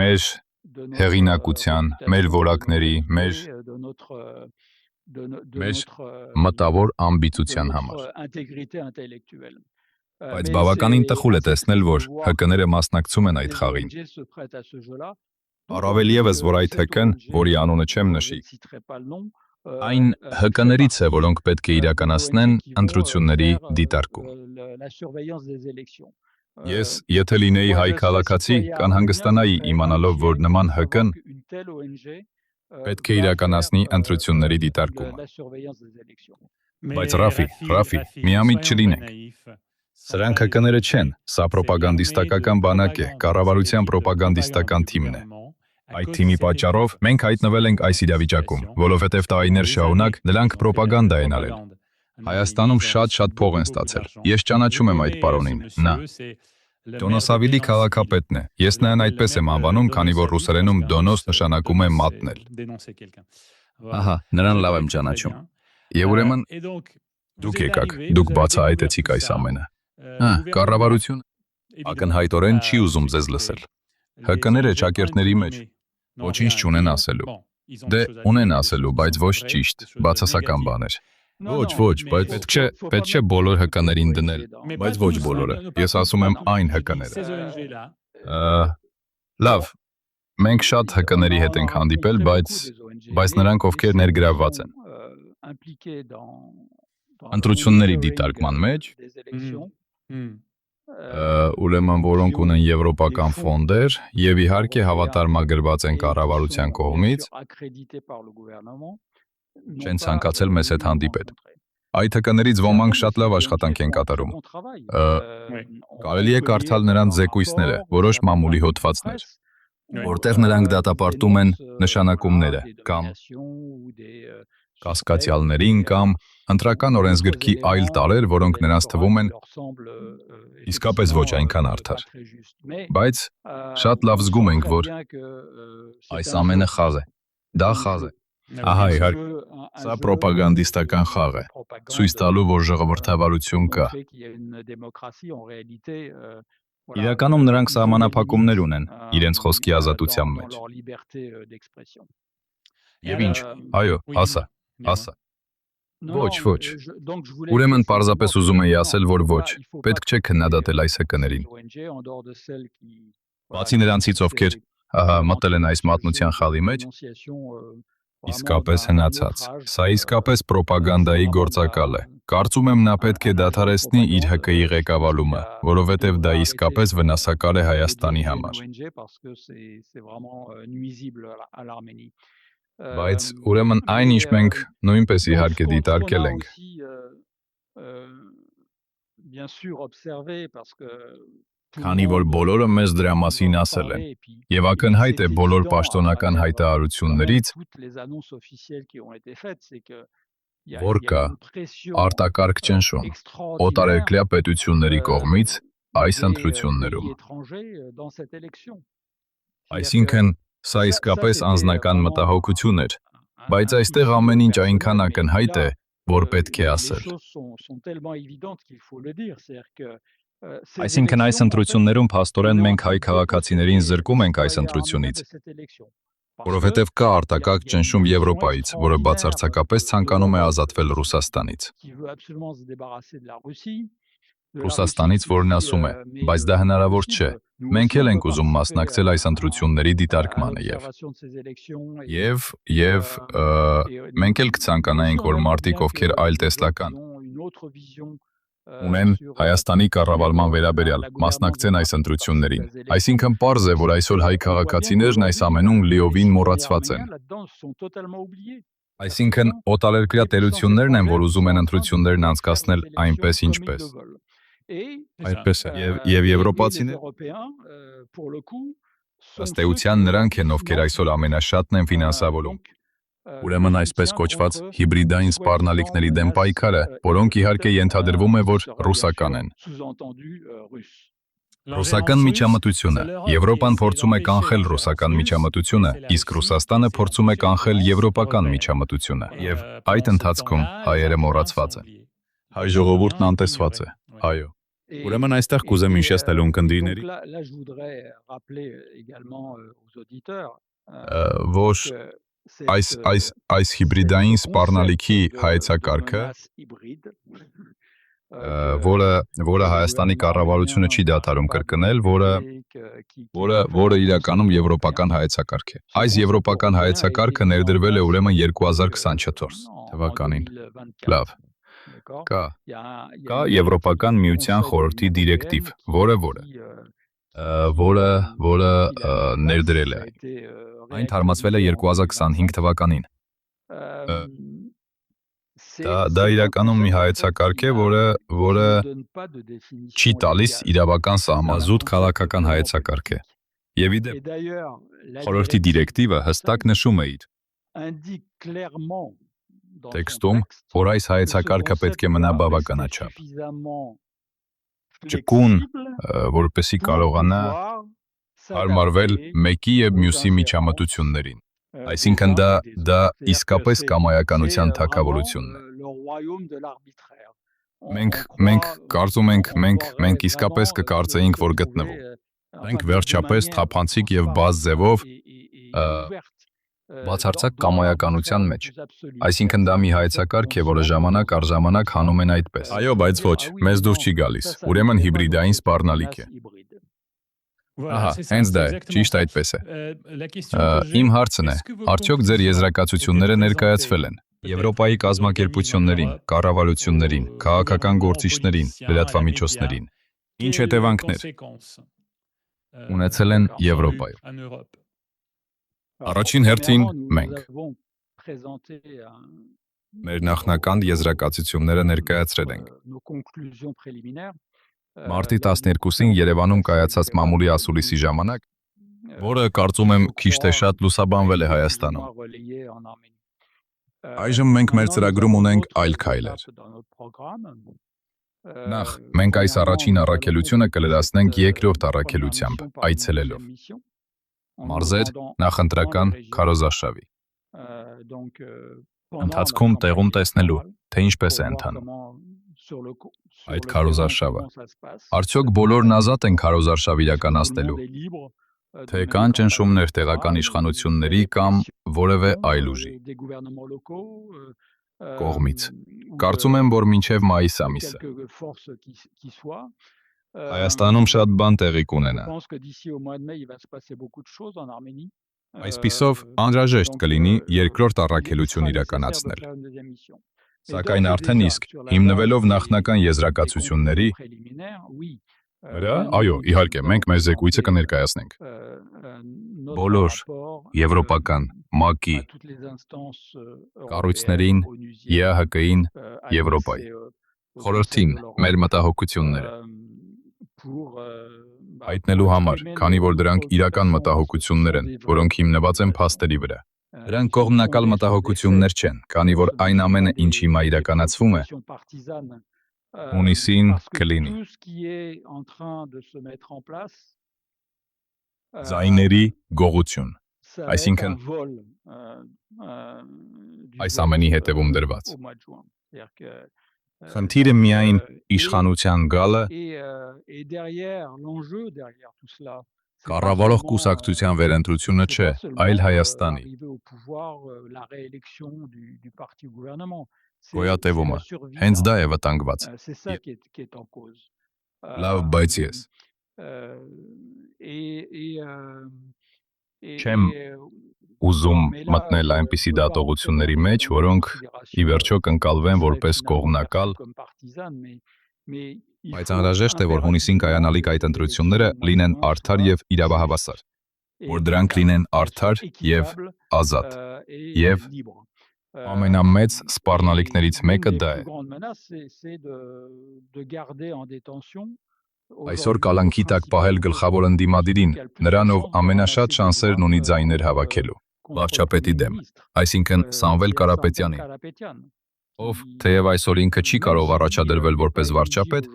մեր հեղինակության, մեր որակների, մեր մտավոր ամբիցության համար։ Բայց բավականին տխուր է տեսնել, որ ՀԿ-ները մասնակցում են այդ խաղին։ Առավել ևս, որ այդ ՀԿ-ն, որի անունը չեմ նշի, այն ՀԿ-ներից է, որոնք պետք է իրականացնեն ընտրությունների դիտարկում։ Ես, եթե լինեի հայ քաղաքացի, կանհանգստանայի իմանալով, որ նման ՀԿ-ն պետք է իրականացնի ընտրությունների դիտարկումը։ Բայց Ռաֆի, միամիտ չլինենք։ Սրանք ՀԿ-ները չեն, սա պրոպագանդիստական բանակ է, կառավարության պրոպագանդիստական թիմն է։ Այդ թիմի պատճառով մենք հայտնվել ենք այս իրավիճակում, որովհետև տարիներ շարունակ նրանք պրոպագանդա են արել։ Հայաստանում շատ փող են ստացել։ Ես ճանաչում եմ այդ պարոնին, նա Դոնոսավիլի քաղաքապետն է։ Ես նրան այդպես եմ անվանում, քանի որ ռուսերենում դոնոս նշանակում է մատնել։ Ահա, նրան լավ եմ ճանաչում։ Եվ ուրեմն դուք եկաք, դուք բացահայտեցիք այս ամենը։ Կառավարություն ակնհայտորեն չի ուզում ձեզ լսել։ ՀԿ-ները ճակերտների մեջ ոչինչ չունեն ասելու։ Դե ունեն ասելու, բայց ոչ ճիշտ, բացասական բաներ։ Ոչ, բայց պետք չէ բոլոր ՀԿ-ներին դնել, բայց ոչ բոլորը։ Ես ասում եմ այն ՀԿ-ները։ Լավ, մենք շատ ՀԿ-ների հետ ենք հանդիպել, բայց նրանք ովքեր ներգրավված են ընտրությունների դիտարկման մեջ, ուրեմն որոնք ունեն եվրոպական ֆոնդեր եւ իհարկե հավատարմագրված են կառավարության կողմից, չեն ցանկացել մեզ հետ հանդիպել։ Այդ ՀԿ-ներից ոմանք շատ լավ աշխատանք են կատարում։ Կարելի է կարդալ նրանց զեկույցները, որոշ մամուլի հոդվածներ, որտեղ նրանք դատապարտում են նշանակումները կամ կասկածյալներին կամ ընտրական օրենսգրքի այլ տարրեր, որոնք նրանց թվում են իսկապես ոչ այնքան արդար։ Բայց շատ լավ զգում ենք, որ այս ամենը խաղ է։ Դա խաղ է։ Ահա իհարկե, սա պրոպագանդիստական խաղ է, ցույց տալու, որ ժողովրդավարություն կա։ Իրականում նրանք սահմանափակումներ ունեն իրենց խոսքի ազատության մեջ։ Եվ ինչ, այո, ասա։ Ոչ։ Ուրեմն պարզապես ուզում էի ասել, որ ոչ, պետք չէ քննադատել այս ՀԿ-ներին։ Բացի նրանցից, ովքեր մտել են այս մատնության խաղի մեջ, իսկապես հնացած։ Սա իսկապես պրոպագանդայի գործակալ է։ Կարծում եմ նա պետք է դադարեցնի իր ՀԿ-ի ղեկավարումը, որովհետև դա իսկապես վնասակար է Հայաստանի համար։ Բայց ուրեմն այն, ինչ մենք նույնպես իհարկե դիտարկել ենք։ Քանի որ բոլորը մեզ դրա մասին ասել են, եւ ակնհայտ է բոլոր պաշտոնական հայտարարություններից, որ կա արտակարգ ճնշում օտարերկրյա պետությունների կողմից այս ընտրություններում։ Այսինքն, սա իսկապես անձնական մտահոգություն էր, բայց այստեղ ամեն ինչ այնքան ակնհայտ է, որ պետք է ասել։ Այսինքն այս ընտրություններում փաստորեն մենք հայ քաղաքացիներին զրկում ենք այս ընտրությունից, որովհետև կա արտակարգ ճնշում Եվրոպայից, որը բացարձակապես ցանկանում է ազատվել Ռուսաստանից։ Ռուսաստանից, որն ասում է, բայց դա հնարավոր չէ։ Մենք էլ ենք ուզում մասնակցել այս ընտրությունների դիտարկմանը եւ մենք էլ կցանկանայինք, որ մարդիկ, ովքեր այլ տեսլական ունեն Հայաստանի կառավարման վերաբերյալ, մասնակցեն այս ընտրություններին։ Այսինքն պարզ է, որ այսօր հայ քաղաքացիներն այս ամենում լիովին մոռացված են։ Այսինքն օտարերկրյա տերություններն են, որ ուզում են ընտրություններն անցկացնել այնպես ինչպես։ Այդպես է, եւ եվրոպացիները ըստ էության նրանք են, ովքեր այսօր ամենաշատն են ֆինանսավորում։ Ուրեմն այսպես կոչված հիբրիդային սպառնալիքների դեմ պայքարը, որոնք իհարկե ենթադրվում է, որ ռուսական են։ Ռուսական միջամտությունը։ Եվրոպան փորձում է կանխել ռուսական միջամտությունը, իսկ Ռուսաստանը փորձում է կանխել եվրոպական միջամտությունը։ Եվ այդ ընթացքում հայերը մոռացված են։ Հայ ժողովուրդն անտեսված է։ Այո։ Ուրեմն այստեղ կուզեմ հիշեցնել ունկնդիրների, որ այս հիբրիդային սպառնալիքի հայեցակարգը, որը Հայաստանի կառավարությունը չի դադարում կրկնել, որը իրականում եվրոպական հայեցակարգ է։ Այս եվրոպական հայեցակարգը ներդրվել է ուրեմն 2024 թվականին։ Լավ։ Կա Եվրոպական միության խորհրդի դիրեկտիվ, որը ներդրել է։ Այն թարմացվել է 2025 թվականին։ Դա իրականում մի հայեցակարգ է, որը չի տալիս իրավական սահմանազուտ քաղաքական հայեցակարգ է։ Եվ ի դեպ, խորհրդի դիրեկտիվը հստակ նշում է իր տեքստում, որ այս հայեցակարգը պետք է մնա բավականաչափ ճկուն, որպեսզի կարողանա հարմարվել մեկի եւ մյուսի միջամտություններին։ Այսինքն դա իսկապես կամայականության թագավորությունն է։ Մենք կարծում ենք, մենք իսկապես կկարծեինք, որ գտնվում ենք վերջապես թափանցիկ եւ բաց ձևով բացարձակ կամայականության մեջ։ Այսինքն դա մի հայեցակարգ է, որը ժամանակ առ ժամանակ հանում են այդպես։ Այո, բայց ոչ, մեզ դուր չի գալիս։ Ուրեմն հիբրիդային սպառնալիք է։ Ահա, հենց դա է, ճիշտ այդպես է։ Իմ հարցն է, արդյոք ձեր եզրակացությունները ներկայացվել են Եվրոպայի կազմակերպություններին, կառավարություններին, քաղաքական գործիչներին, լրատվամիջոցներին։ Ինչ հետևանքներ ունեցել են Եվրոպայում։ Առաջին հերթին մենք մեր նախնական եզրակացությունները ներկայացրել ենք։ Մարտի 12-ին Երևանում կայացած մամուլի ասուլիսի ժամանակ, որը կարծում եմ քիչ թե շատ լուսաբանվել է Հայաստանում։ Այժմ մենք մեր ծրագրում ունենք այլ քայլեր։ Նախ, մենք այս առաջին առաքելությունը կլրացնենք երկրորդ առաքելությամբ, այցելելով մարզեր, նախընտրական քարոզարշավի։ Ընթացքում տեղում տեսնելու, թե ինչպես է ընթանում այդ քարոզարշավը։ Արդյոք բոլորն ազատ են քարոզարշավ իրականացնելու, թե կան ճնշումներ տեղական իշխանությունների կամ որևէ այլ ուժի կողմից։ Կարծում եմ, որ մինչև մայիս ամիսը Հայաստանում շատ բան տեղի կունենա։ Այսպիսով, անհրաժեշտ կլինի երկրորդ առաքելություն իրականացնել։ Սակայն արդեն իսկ, հիմնվելով նախնական եզրակացությունների վրա, այո, իհարկե, մենք մեր զեկույցը կներկայացնենք բոլոր եվրոպական ՄԱԿ-ի կառույցներին, ԵԱՀԿ-ին, Եվրոպայի խորհրդին մեր մտահոգությունները հայտնելու համար, քանի որ դրանք իրական մտահոգություններ են, որոնք հիմնված են փաստերի վրա։ Դրանք կողմնակալ մտահոգություններ չեն, քանի որ այն ամենը, ինչ հիմա իրականացվում է, հունիսին կլինի ձայների գողություն, այսինքն այս ամենի հետևում դրված։ Խնդիրը միայն իշխանության գալը կառավարող կուսակցության վերընտրությունը չէ, այլ Հայաստանի գոյատևումը, հենց դա է վտանգված։ Լավ, բայց ես չեմ ուզում մտնել այնպիսի դատողությունների մեջ, որոնք ի վերջո կընկալվեն որպես կողմնակալ, բայց անհրաժեշտ է, որ հունիսին կայանալիք այդ ընտրությունները լինեն արդար եւ իրավահավասար, որ դրանք լինեն արդար եւ ազատ, եւ ամենամեծ սպառնալիքներից մեկը դա է։ Այսօր կալանքի տակ պահել գլխավոր ընդդիմադիրին, նրան, ով ամենաշատ շանսերն ունի ձայներ հավաքելու, վարչապետի դեմ, այսինքն Սամվել Կարապետյանին, ով թեև այսօր ինքը չի կարող առաջադրվել որպես վարչապետ,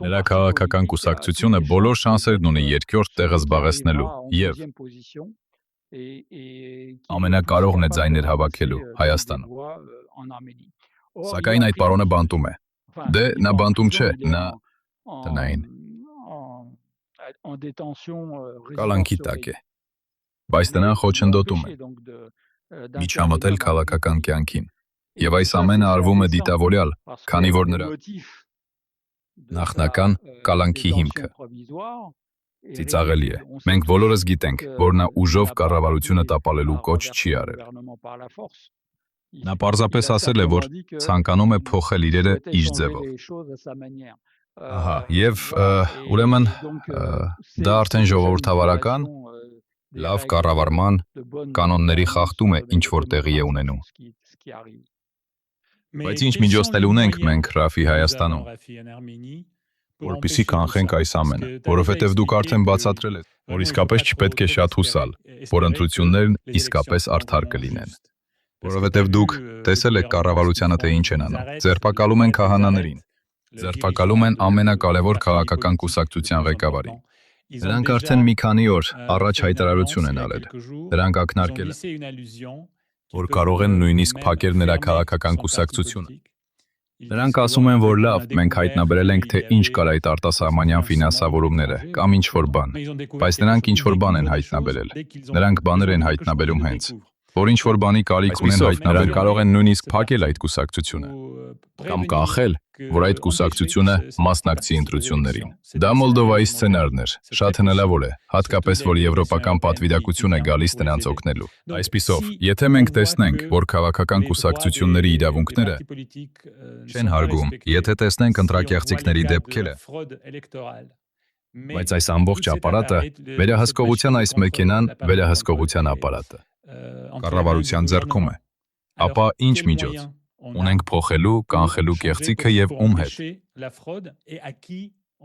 նրա քաղաքական կուսակցությունը բոլոր շանսերն ունի երկրորդ տեղը զբաղեցնելու եւ ամենակարողն է ձայներ հավաքելու Հայաստանում։ Սակայն այդ պարոնը բանտում է։ Դե, նա բանտում չէ, նա տնային կալանքի տակ է, բայց նրան խոչընդոտում է միջամտել քաղաքական կյանքին, եւ այս ամենը արվում է դիտավորյալ, քանի որ նրա նախնական կալանքի հիմքը ծիծաղելի է։ Մենք բոլորս գիտենք, որ նա ուժով կառավարությունը տապալելու կոչ չի արել։ Նա պարզապես ասել է, որ ցանկանում է փոխել իրերը իր ձևով։ Ահա, եւ ուրեմն դա արդեն ժողովրդավարական լավ կառավարման կանոնների խախտում է, ինչ որ տեղի է ունենում։ Բայց ինչ միջոցներ ունենք մենք Ռաֆի Հայաստանում, որպեսզի կանխենք այս ամենը, որովհետև դուք արդեն բացատրել եք, որ իսկապես չպետք է շատ հուսալ, որ ընտրություններն իսկապես արդար կլինեն։ Որովհետև դուք տեսել եք կառավարությանը թե ինչ են անում, ձերբակալում են քահանաներին, ձերբակալում են ամենակարևոր քաղաքական կուսակցության ղեկավարին։ Նրանք արդեն մի քանի օր առաջ հայտարարություն են արել, նրանք ակնարկել են, որ կարող են նույնիսկ փակել նրա քաղաքական կուսակցությունը։ Նրանք ասում են, որ լավ, մենք հայտնաբերել ենք, թե ինչ կար այդ արտասահմանյան ֆինանսավորումները կամ ինչ-որ բան, բայց նրանք ինչ-որ բան են հայտնաբերել։ Նրանք բաներ են հայտնաբերում հենց, որ ինչ-որ բանի կարիք ունեն հայտնաբերել, կարող են նույնիսկ փակել այդ կուսակցությունը կամ կանխել, որ այդ կուսակցությունը մասնակցի ընտրություններին։ Դա Մոլդովայի սցենարն էր, շատ հնարավոր է, հատկապես որ եվրոպական պատվիրակություն է գալիս նրանց օգնելու։ Այսպիսով, եթե մենք տեսնենք, որ քաղաքական կուսակցությունների իրավունքները չեն հարգում, եթե տեսնենք ընտրակեղծիքների դեպքերը, բայց այս ամբողջ ապարատը, վերահսկողության այս մեքենան, վերահսկողության ապարատը, կառավարության ձեռքում է, ապա ինչ միջոց ունենք փոխելու, կանխելու կեղծիքը եւ ում հետ։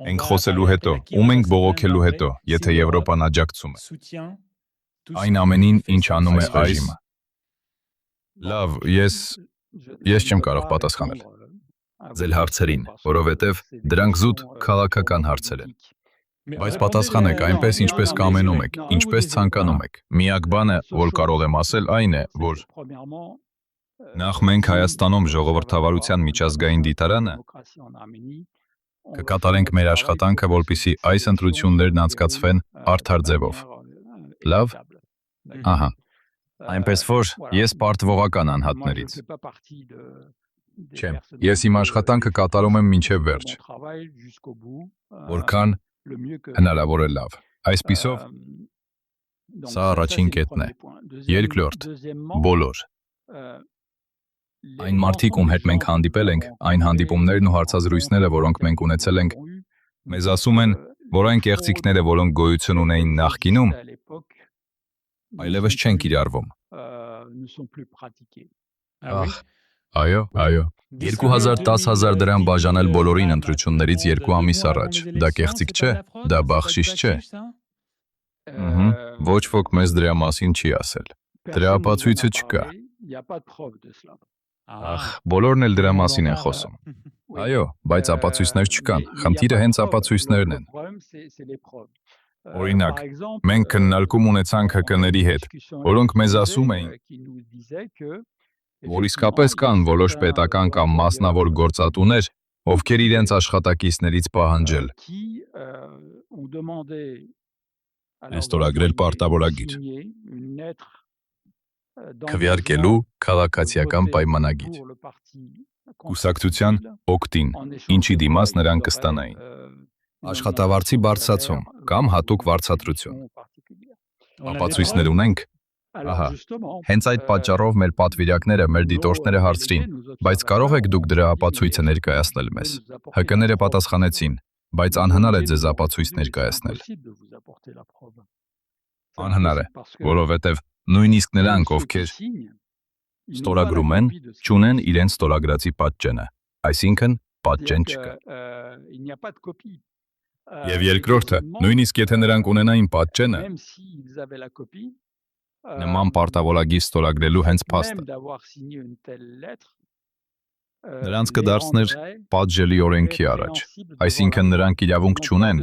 Ենք խոսելու հետո, ում ենք բողոքելու հետո, եթե Եվրոպան աջակցում է։ Այն ամենին, ինչ անում է այս։ Լավ, ես չեմ կարող պատասխանել ձեր հարցերին, որովհետև դրանք զուտ քաղաքական հարցեր են։ Բայց պատասխանեք այնպես, ինչպես կամենում եք, ինչպես ցանկանում եք։ Միակ բանը, որ կարող եմ ասել, այն է, որ նախ մենք Հայաստանում ժողովրդավարության միջազգային դիտարանը կկատարենք մեր աշխատանքը, որպեսզի այս ընտրություններն անցկացվեն արդար ձևով։ Լավ։ Ահա։ Այնպես որ ես պարտվողական անհատներից չեմ։ Ես իմ աշխատանքը կատարում եմ մինչև վերջ։ Որքան հնարավոր է լավ։ Այսպիսով, սա առաջին կետն է։ Երկրորդ, բոլոր այն մարդիկ, ում հետ մենք հանդիպել ենք, այն հանդիպումներն ու հարցազրույցները, որոնք մենք ունեցել ենք, մեզ ասում են, որ այն կեղծիքները, որոնք գոյություն ունեին նախկինում, այլևս չեն կիրառվում։ Այո։ 2010,000 դրամ բաժանել բոլորին ընտրություններից 2 ամիս առաջ։ Դա կեղծիք չէ, դա բախշիշ չէ։ Ոչ ոք մեզ դրա մասին չի ասել։ Դրա ապացույցը չկա։ Բոլորն էլ դրա մասին են խոսում։ Այո, բայց ապացույցներ չկան։ Խնդիրը հենց ապացույցներն են։ Օրինակ, մենք քննարկում ունեցանք ՀԿ-ների հետ, որոնք մեզ ասում էին, որ իսկապես կան որոշ պետական կամ մասնավոր գործատուներ, ովքեր իրենց աշխատակիցներից պահանջել են ստորագրել պարտավորագիր, քվեարկելու քաղաքացիական պայմանագիր, կուսակցության օգտին, ինչի դիմաց նրանք կստանային, աշխատավարձի բարձրացում կամ հատուկ վարձատրություն։ Ապացույցներ ունենք։ Ահա, հենց այդ պատճառով մեր պատվիրակները, մեր դիտորդները հարցրին, բայց կարող եք դուք դրա ապացույցը ներկայացնել մեզ։ ՀԿ-ները պատասխանեցին, բայց անհնար է ձեզ ապացույց ներկայացնել։ Անհնար է, որովհետև նույնիսկ նրանք, ովքեր ստորագրում են, չունեն իրենց ստորագրածի պատճենը, այսինքն պատճեն չկա։ Եվ երկրորդը, նույնիսկ եթե նրանք ունենային պատճենը, նման պարտավորագիր ստորագրելու հենց փաստը նրանց կդարձներ պատժելի օրենքի առաջ, այսինքն նրանք իրավունք չունեն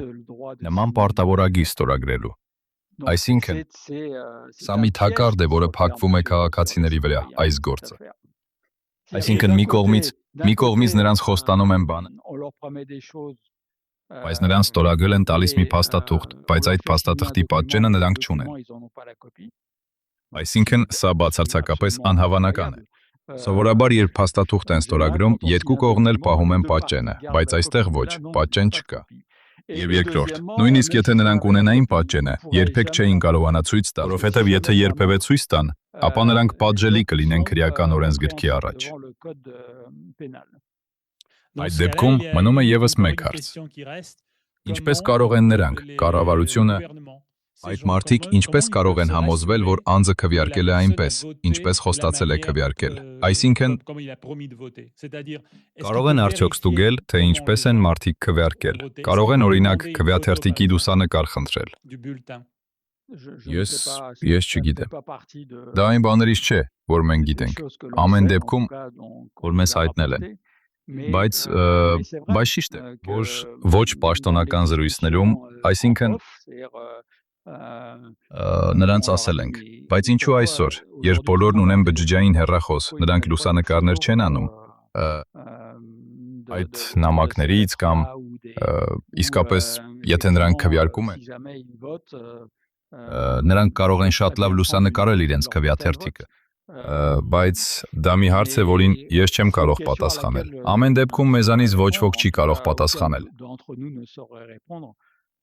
նման պարտավորագիր ստորագրելու։ Այսինքն, սա մի թակարդ է, որը փակվում է քաղաքացիների վրա, այս գործը։ Այսինքն մի կողմից նրանց խոստանում են բան, բայց նրանց ստորագրել են տալիս մի փաստաթուղթ, բայց այդ փաստաթղթի պատճենը նրանք չունեն։ Այսինքն, սա բացարձակապես անհավանական է։ Սովորաբար, երբ փաստաթուղթ են ստորագրում, երկու կողմն էլ պահում են պատճենը, բայց այստեղ ոչ, պատճեն չկա։ Եվ երկրորդ, նույնիսկ եթե նրանք ունենային պատճենը, երբեք չէին կարողանա ցույց տալ, որովհետև եթե երբևէ ցույց տան, ապա նրանք պատժելի կլինեն քրեական օրենսգրքի առաջ։ Այդ դեպքում մնում է ևս մեկ հարց. ինչպես կարող են նրանք, կառավարությունը, այդ մարդիկ ինչպես կարող են համոզվել, որ անձը քվեարկել է այնպես, ինչպես խոստացել է քվեարկել։ Այսինքն, կարող են արդյոք ստուգել, թե ինչպես են մարդիկ քվեարկել։ Կարող են օրինակ քվեաթերթիկի լուսանկար խնդրել։ Ես չգիտեմ։ Դա այն բաներից չէ, որ մենք գիտենք։ Ամեն դեպքում, որ մեզ հայտնել են։ Բայց ճիշտ է, որ ոչ պաշտոնական զրույցներում, այսինքն նրանց ասել ենք, բայց ինչու այսօր, երբ բոլորն ունեն բջջային հեռախոս, նրանք լուսանկարներ չեն անում։ այդ նամակներից կամ իսկապես եթե նրանք քվեարկում են, նրանք կարող են շատ լավ լուսանկարել իրենց քվեաթերթիկը, բայց դա մի հարց է, որին ես չեմ կարող պատասխանել։ Ամեն դեպքում մեզանից ոչ ոք չի կարող պատասխանել։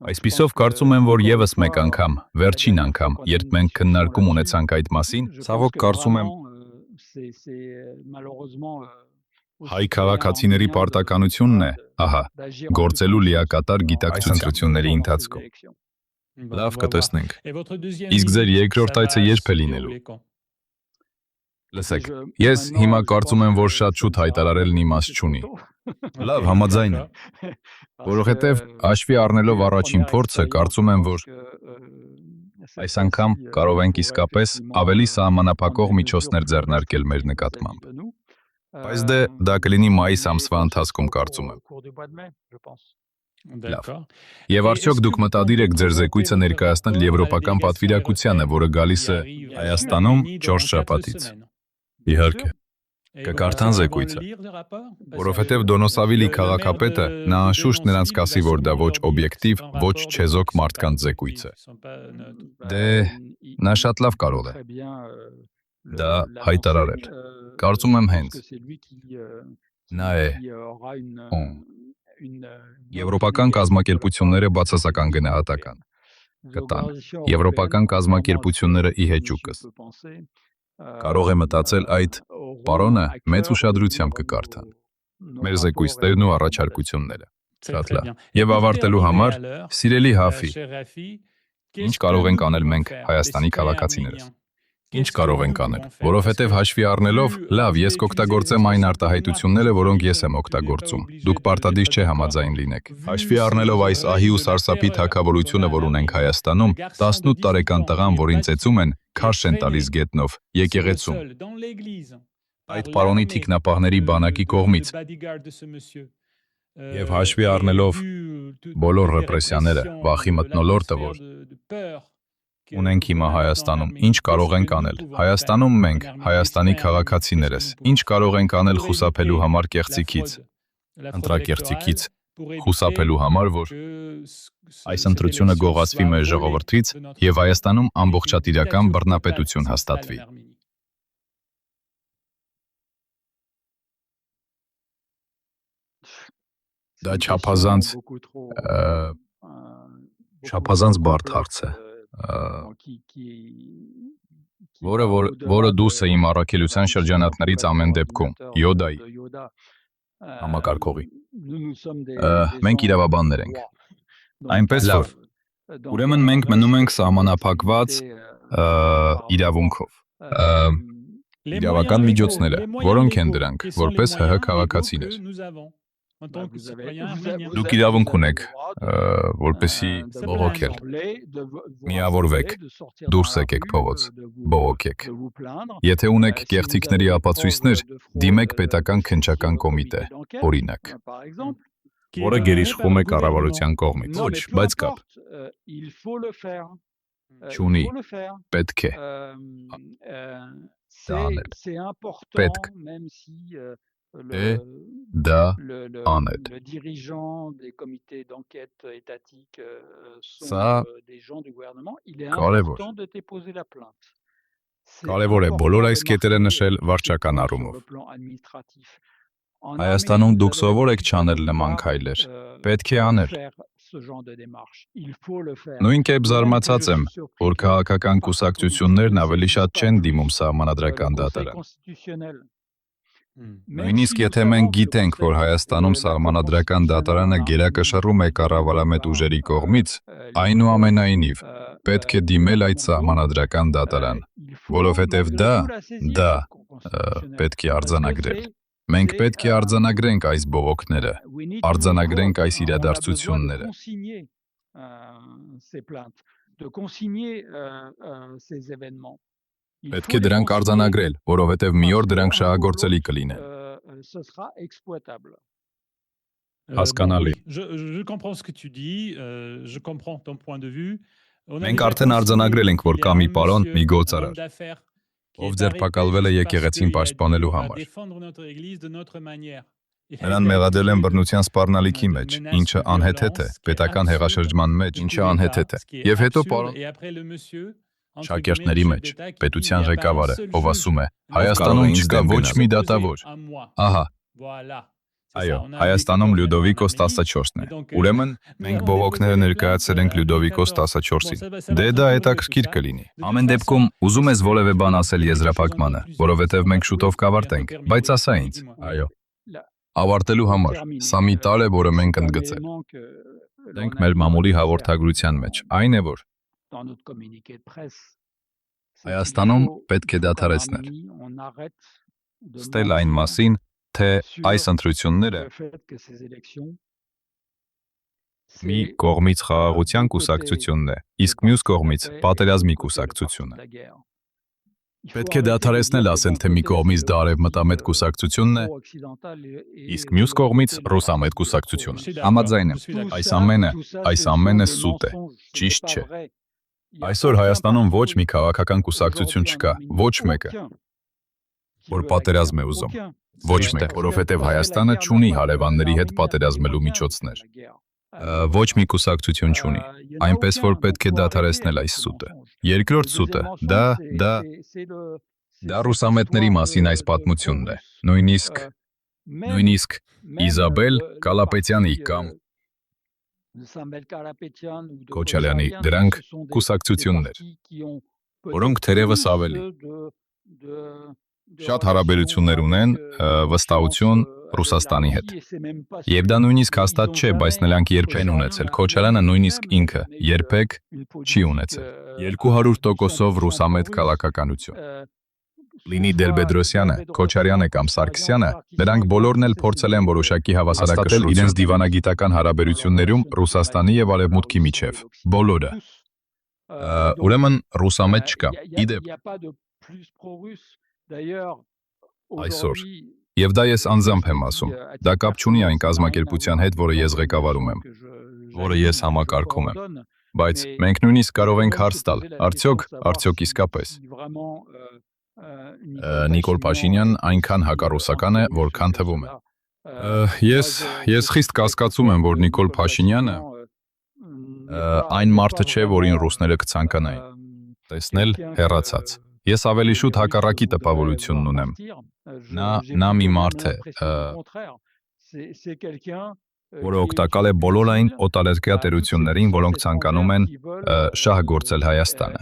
Այսպիսով կարծում եմ, որ եւս մեկ անգամ, վերջին անգամ, երբ մենք քննարկում ունեցանք այդ մասին, ցավոք կարծում եմ հայ քաղաքացիների պարտականությունն է, ահա, գործելու լիակատար գիտակցությունների ընթացքում։ Լավ կտեսնենք։ Իսկ ձեր երկրորդ այցը երբ է լինելու։ Լսեք, ես հիմա կարծում եմ, որ շատ շուտ հայտարարելն իմաստ չունի։ Լավ, համաձայն եմ։ Որովհետև հաշվի առնելով առաջին փորձը, կարծում եմ, որ այս անգամ կարող ենք իսկապես ավելի սահմանափակող միջոցներ ձեռնարկել մեր նկատմամբ։ Բայց դա կլինի մայիս ամսվա ընթացքում կարծում եմ։ Լավ։ Եվ արդյոք դուք մտադիր եք ձեր զեկույցը ներկայացնել եվրոպական պատվիրակությանը, որը գալիս է Հայաստանում 4 շաբաթից։ Իհարկե։ Կկարդան զեկույցը, որովհետև Դոնոսավիլի քաղաքապետը նա անշուշտ նրանց կասի, որ դա ոչ օբյեկտիվ, ոչ չեզոք մարդկանց զեկույց է։ Դե, նա շատ լավ կարող է դա հայտարարել։ Կարծում եմ հենց նա է Եվրոպական կազմակերպությունները բացասական գնահատական կտան։ Եվրոպական կազմակերպությունները ի հեճուկս։ Կարող է մտածել այդ պարոնը մեծ ուշադրությամբ կկարդան։ Մեր զեկույցներն ու առաջարկությունները։ Շատ լավ։ Եվ ավարտելու համար, սիրելի Հաֆի, ինչ կարող ենք անել մենք Հայաստանի քաղաքացիներս։ Ինչ կարող ենք անել, որովհետև հաշվի առնելով, լավ, ես կօգտագործեմ այն արտահայտությունները, որոնք ես եմ օգտագործում։ Դուք պարտադիր չէ համաձայն լինեք։ Հաշվի առնելով այս ահի ու սարսափի թագավորությունը, որ ունենք Հայաստանում, 18 տարեկան տղան, որին ծեծում են, քարշ են տալիս գետնով, եկեղեցում։ Այդ պարոնի թիկնապահների բանակի կողմից։ Եվ հաշվի առնելով բոլոր ռեպրեսիաները, վախի մթնոլորտը, որ ունենք հիմա Հայաստանում, ինչ կարող ենք անել։ Հայաստանում մենք, Հայաստանի քաղաքացիներս, ինչ կարող ենք անել խուսափելու համար կեղծիքից, ընտրակեղծիքից, խուսափելու համար, որ այս ընտրությունը գողացվի մեր ժողովրդից եւ Հայաստանում ամբողջատիրական բռնապետություն հաստատվի։ Դա չափազանց բարդ հարց է, որը դուրս է իմ առաքելության շրջանակներից ամեն դեպքում, Յոդայի համակարգողի։ Մենք իրավաբաններ ենք։ Այնպես որ, ուրեմն մենք մնում ենք սահմանափակված իրավունքով։ Իրավական միջոցները, որոնք են դրանք, որպես ՀՀ քաղաքացիներ։ Դուք իրավունք ունեք, որպեսզի բողոքել, միավորվեք, դուրս եկեք փողոց, բողոքեք։ Եթե ունեք կեղծիքների ապացույցներ, դիմեք պետական քննչական կոմիտե, օրինակ, որը գերիշխվում է կառավարության կողմից։ Ոչ, բայց կապ չունի, պետք է դա անել, պետք դա անել։ Սա կարևոր է բոլոր այս կետերը նշել վարչական առումով։ Հայաստանում դուք սովոր եք չանել նման քայլեր, պետք է անել։ Նույն կերպ զարմացած եմ, որ քաղաքական կուսակցություններն ավելի շատ չեն դիմում սահմանադրական դատարան։ Նույնիսկ եթե մենք գիտենք, որ Հայաստանում սահմանադրական դատարանը գերակշռում է կառավարամետ ուժերի կողմից, այնուամենայնիվ պետք է դիմել այդ սահմանադրական դատարան, որովհետև դա պետք է արձանագրել։ Մենք պետք է արձանագրենք այս բողոքները, արձանագրենք այս իրադարձությունները։ Պետք է դրանք արձանագրել, որովհետև մի օր դրանք շահագործելի կլինեն։ Հասկանալի։ Մենք արդեն արձանագրել ենք, որ կա մի պարոն, մի գործարար, ով ձերբակալվել է եկեղեցին պաշտպանելու համար։ Նրան մեղադրել են բռնության սպառնալիքի մեջ, ինչը անհեթեթ է, պետական հեղաշրջման մեջ, ինչը անհեթեթ է։ Եվ հետո պարոն շակերտների մեջ, պետության ղեկավարը, ով ասում է. Հայաստանում չկա ոչ մի դատավոր։ Ահա։ Այո, Հայաստանում Լյուդովիկոս 14-ն է։ Ուրեմն, մենք բողոքները ներկայացրել ենք Լյուդովիկոս 14-ին։ Դե դա հետաքրքիր կլինի։ Ամեն դեպքում, ուզում ես որևէ բան ասել եզրափակմանը, որովհետև մենք շուտով կավարտենք, բայց ասա ինձ։ Այո։ Ավարտելու համար, սա մի տար է, որը մենք ընդգծել ենք մեր մամուլի հաղորդագրության մեջ, այն է, որ Հայաստանում պետք է դադարեցնել։ Ստել այն մասին, թե այս ընտրությունները մի կողմից խաղաղության կուսակցությունն է, իսկ մյուս կողմից պատերազմի կուսակցությունը։ Պետք է դադարեցնել ասել, թե մի կողմից դա արևմտամետ կուսակցությունն է, իսկ մյուս կողմից ռուսամետ կուսակցությունը։ Համաձայն եմ, այս ամենը սուտ է, ճիշտ չէ։ Այսօր Հայաստանում ոչ մի քաղաքական կուսակցություն չկա, ոչ մեկը, որ պատերազմ է ուզում։ Ոչ մեկ, որովհետև Հայաստանը չունի հարևանների հետ պատերազմելու միջոցներ։ Ոչ մի կուսակցություն չունի, այնպես որ պետք է դադարեցնել այս սուտը։ Երկրորդ սուտը, դա ռուսամետների մասին այս պատմությունն է, նույնիսկ Իզաբել Կալապետյանի կամ Քոչարյանի դրանք կուսակցություններ, որոնք թերևս ավելի շատ հարաբերություններ ունեն վստահություն Ռուսաստանի հետ։ Եվ դա նույնիսկ հաստատ չէ, բայց նրանք երբեք ունեցել։ Քոչարյանը նույնիսկ ինքը երբեք չի ունեցել 200%-ով ռուսամետ քաղաքականություն։ Լինի Դելբեդրոսյանը, Քոչարյանը կամ Սարգսյանը, նրանք բոլորն էլ փորձել են որոշակի հավասարակշռել իրենց դիվանագիտական հարաբերություններում Ռուսաստանի եւ Արևմուտքի միջև։ Բոլորը։ Ուրեմն ռուսամետ չկա։ Իդեպ այսօր, եւ դա ես անձամբ եմ ասում, դա կապ չունի այն կազմակերպության հետ, որը ես ղեկավարում եմ, որը ես համակարգում եմ, բայց մենք նույնիսկ կարող ենք հարց տալ, արդյոք իսկապես Նիկոլ Փաշինյանն այնքան հակառուսական է, որքան թվում է։ Ես խիստ կասկածում եմ, որ Նիկոլ Փաշինյանը այն մարդը չէ, որին ռուսները կցանկանային տեսնել հեռացած։ Ես ավելի շուտ հակառակի տպավորությունն ունեմ։ Նա մի մարդ է, որը օգտակալ է բոլոր այն օտարերկրյա տերություններին, որոնք ցանկանում են շահագործել Հայաստանը։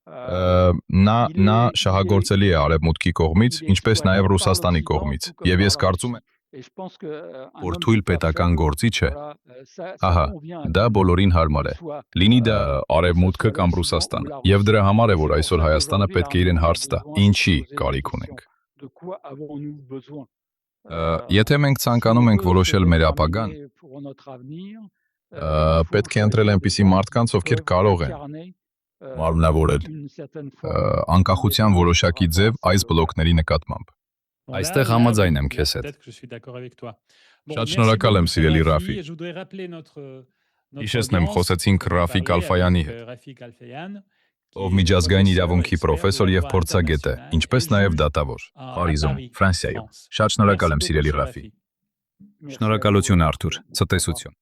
Նա շահագործելի է Արևմուտքի կողմից, ինչպես նաև Ռուսաստանի կողմից, եւ ես կարծում եմ, որ թույլ պետական գործիչը, ահա, դա բոլորին հարմար է, լինի դա Արևմուտքը կամ Ռուսաստանը, եւ դրա համար է, որ այսօր Հայաստանը պետք է իրեն հարց տա, ինչի կարիք ունենք։ Եթե մենք ցանկանում ենք որոշել մեր ապագան, պետք է ընտրել այնպիսի մարդկանց, ովքեր կարող են մարմնավորել անկախության որոշակի ձև այս բլոկների նկատմամբ։ Այստեղ համաձայն եմ քեզ հետ։ Շատ շնորհակալ եմ, սիրելի Ռաֆի։ Հիշեցնեմ, խոսեցինք Ռաֆիկ Ալֆայանի հետ, ով միջազգային իրավունքի պրոֆեսոր եւ փորձագետ է, ինչպես նաև դատավոր, Փարիզում, Ֆրանսիայում։ Շատ շնորհակալ եմ, սիրելի Ռաֆի։ Շնորհակալություն, Արթուր, ցտեսություն։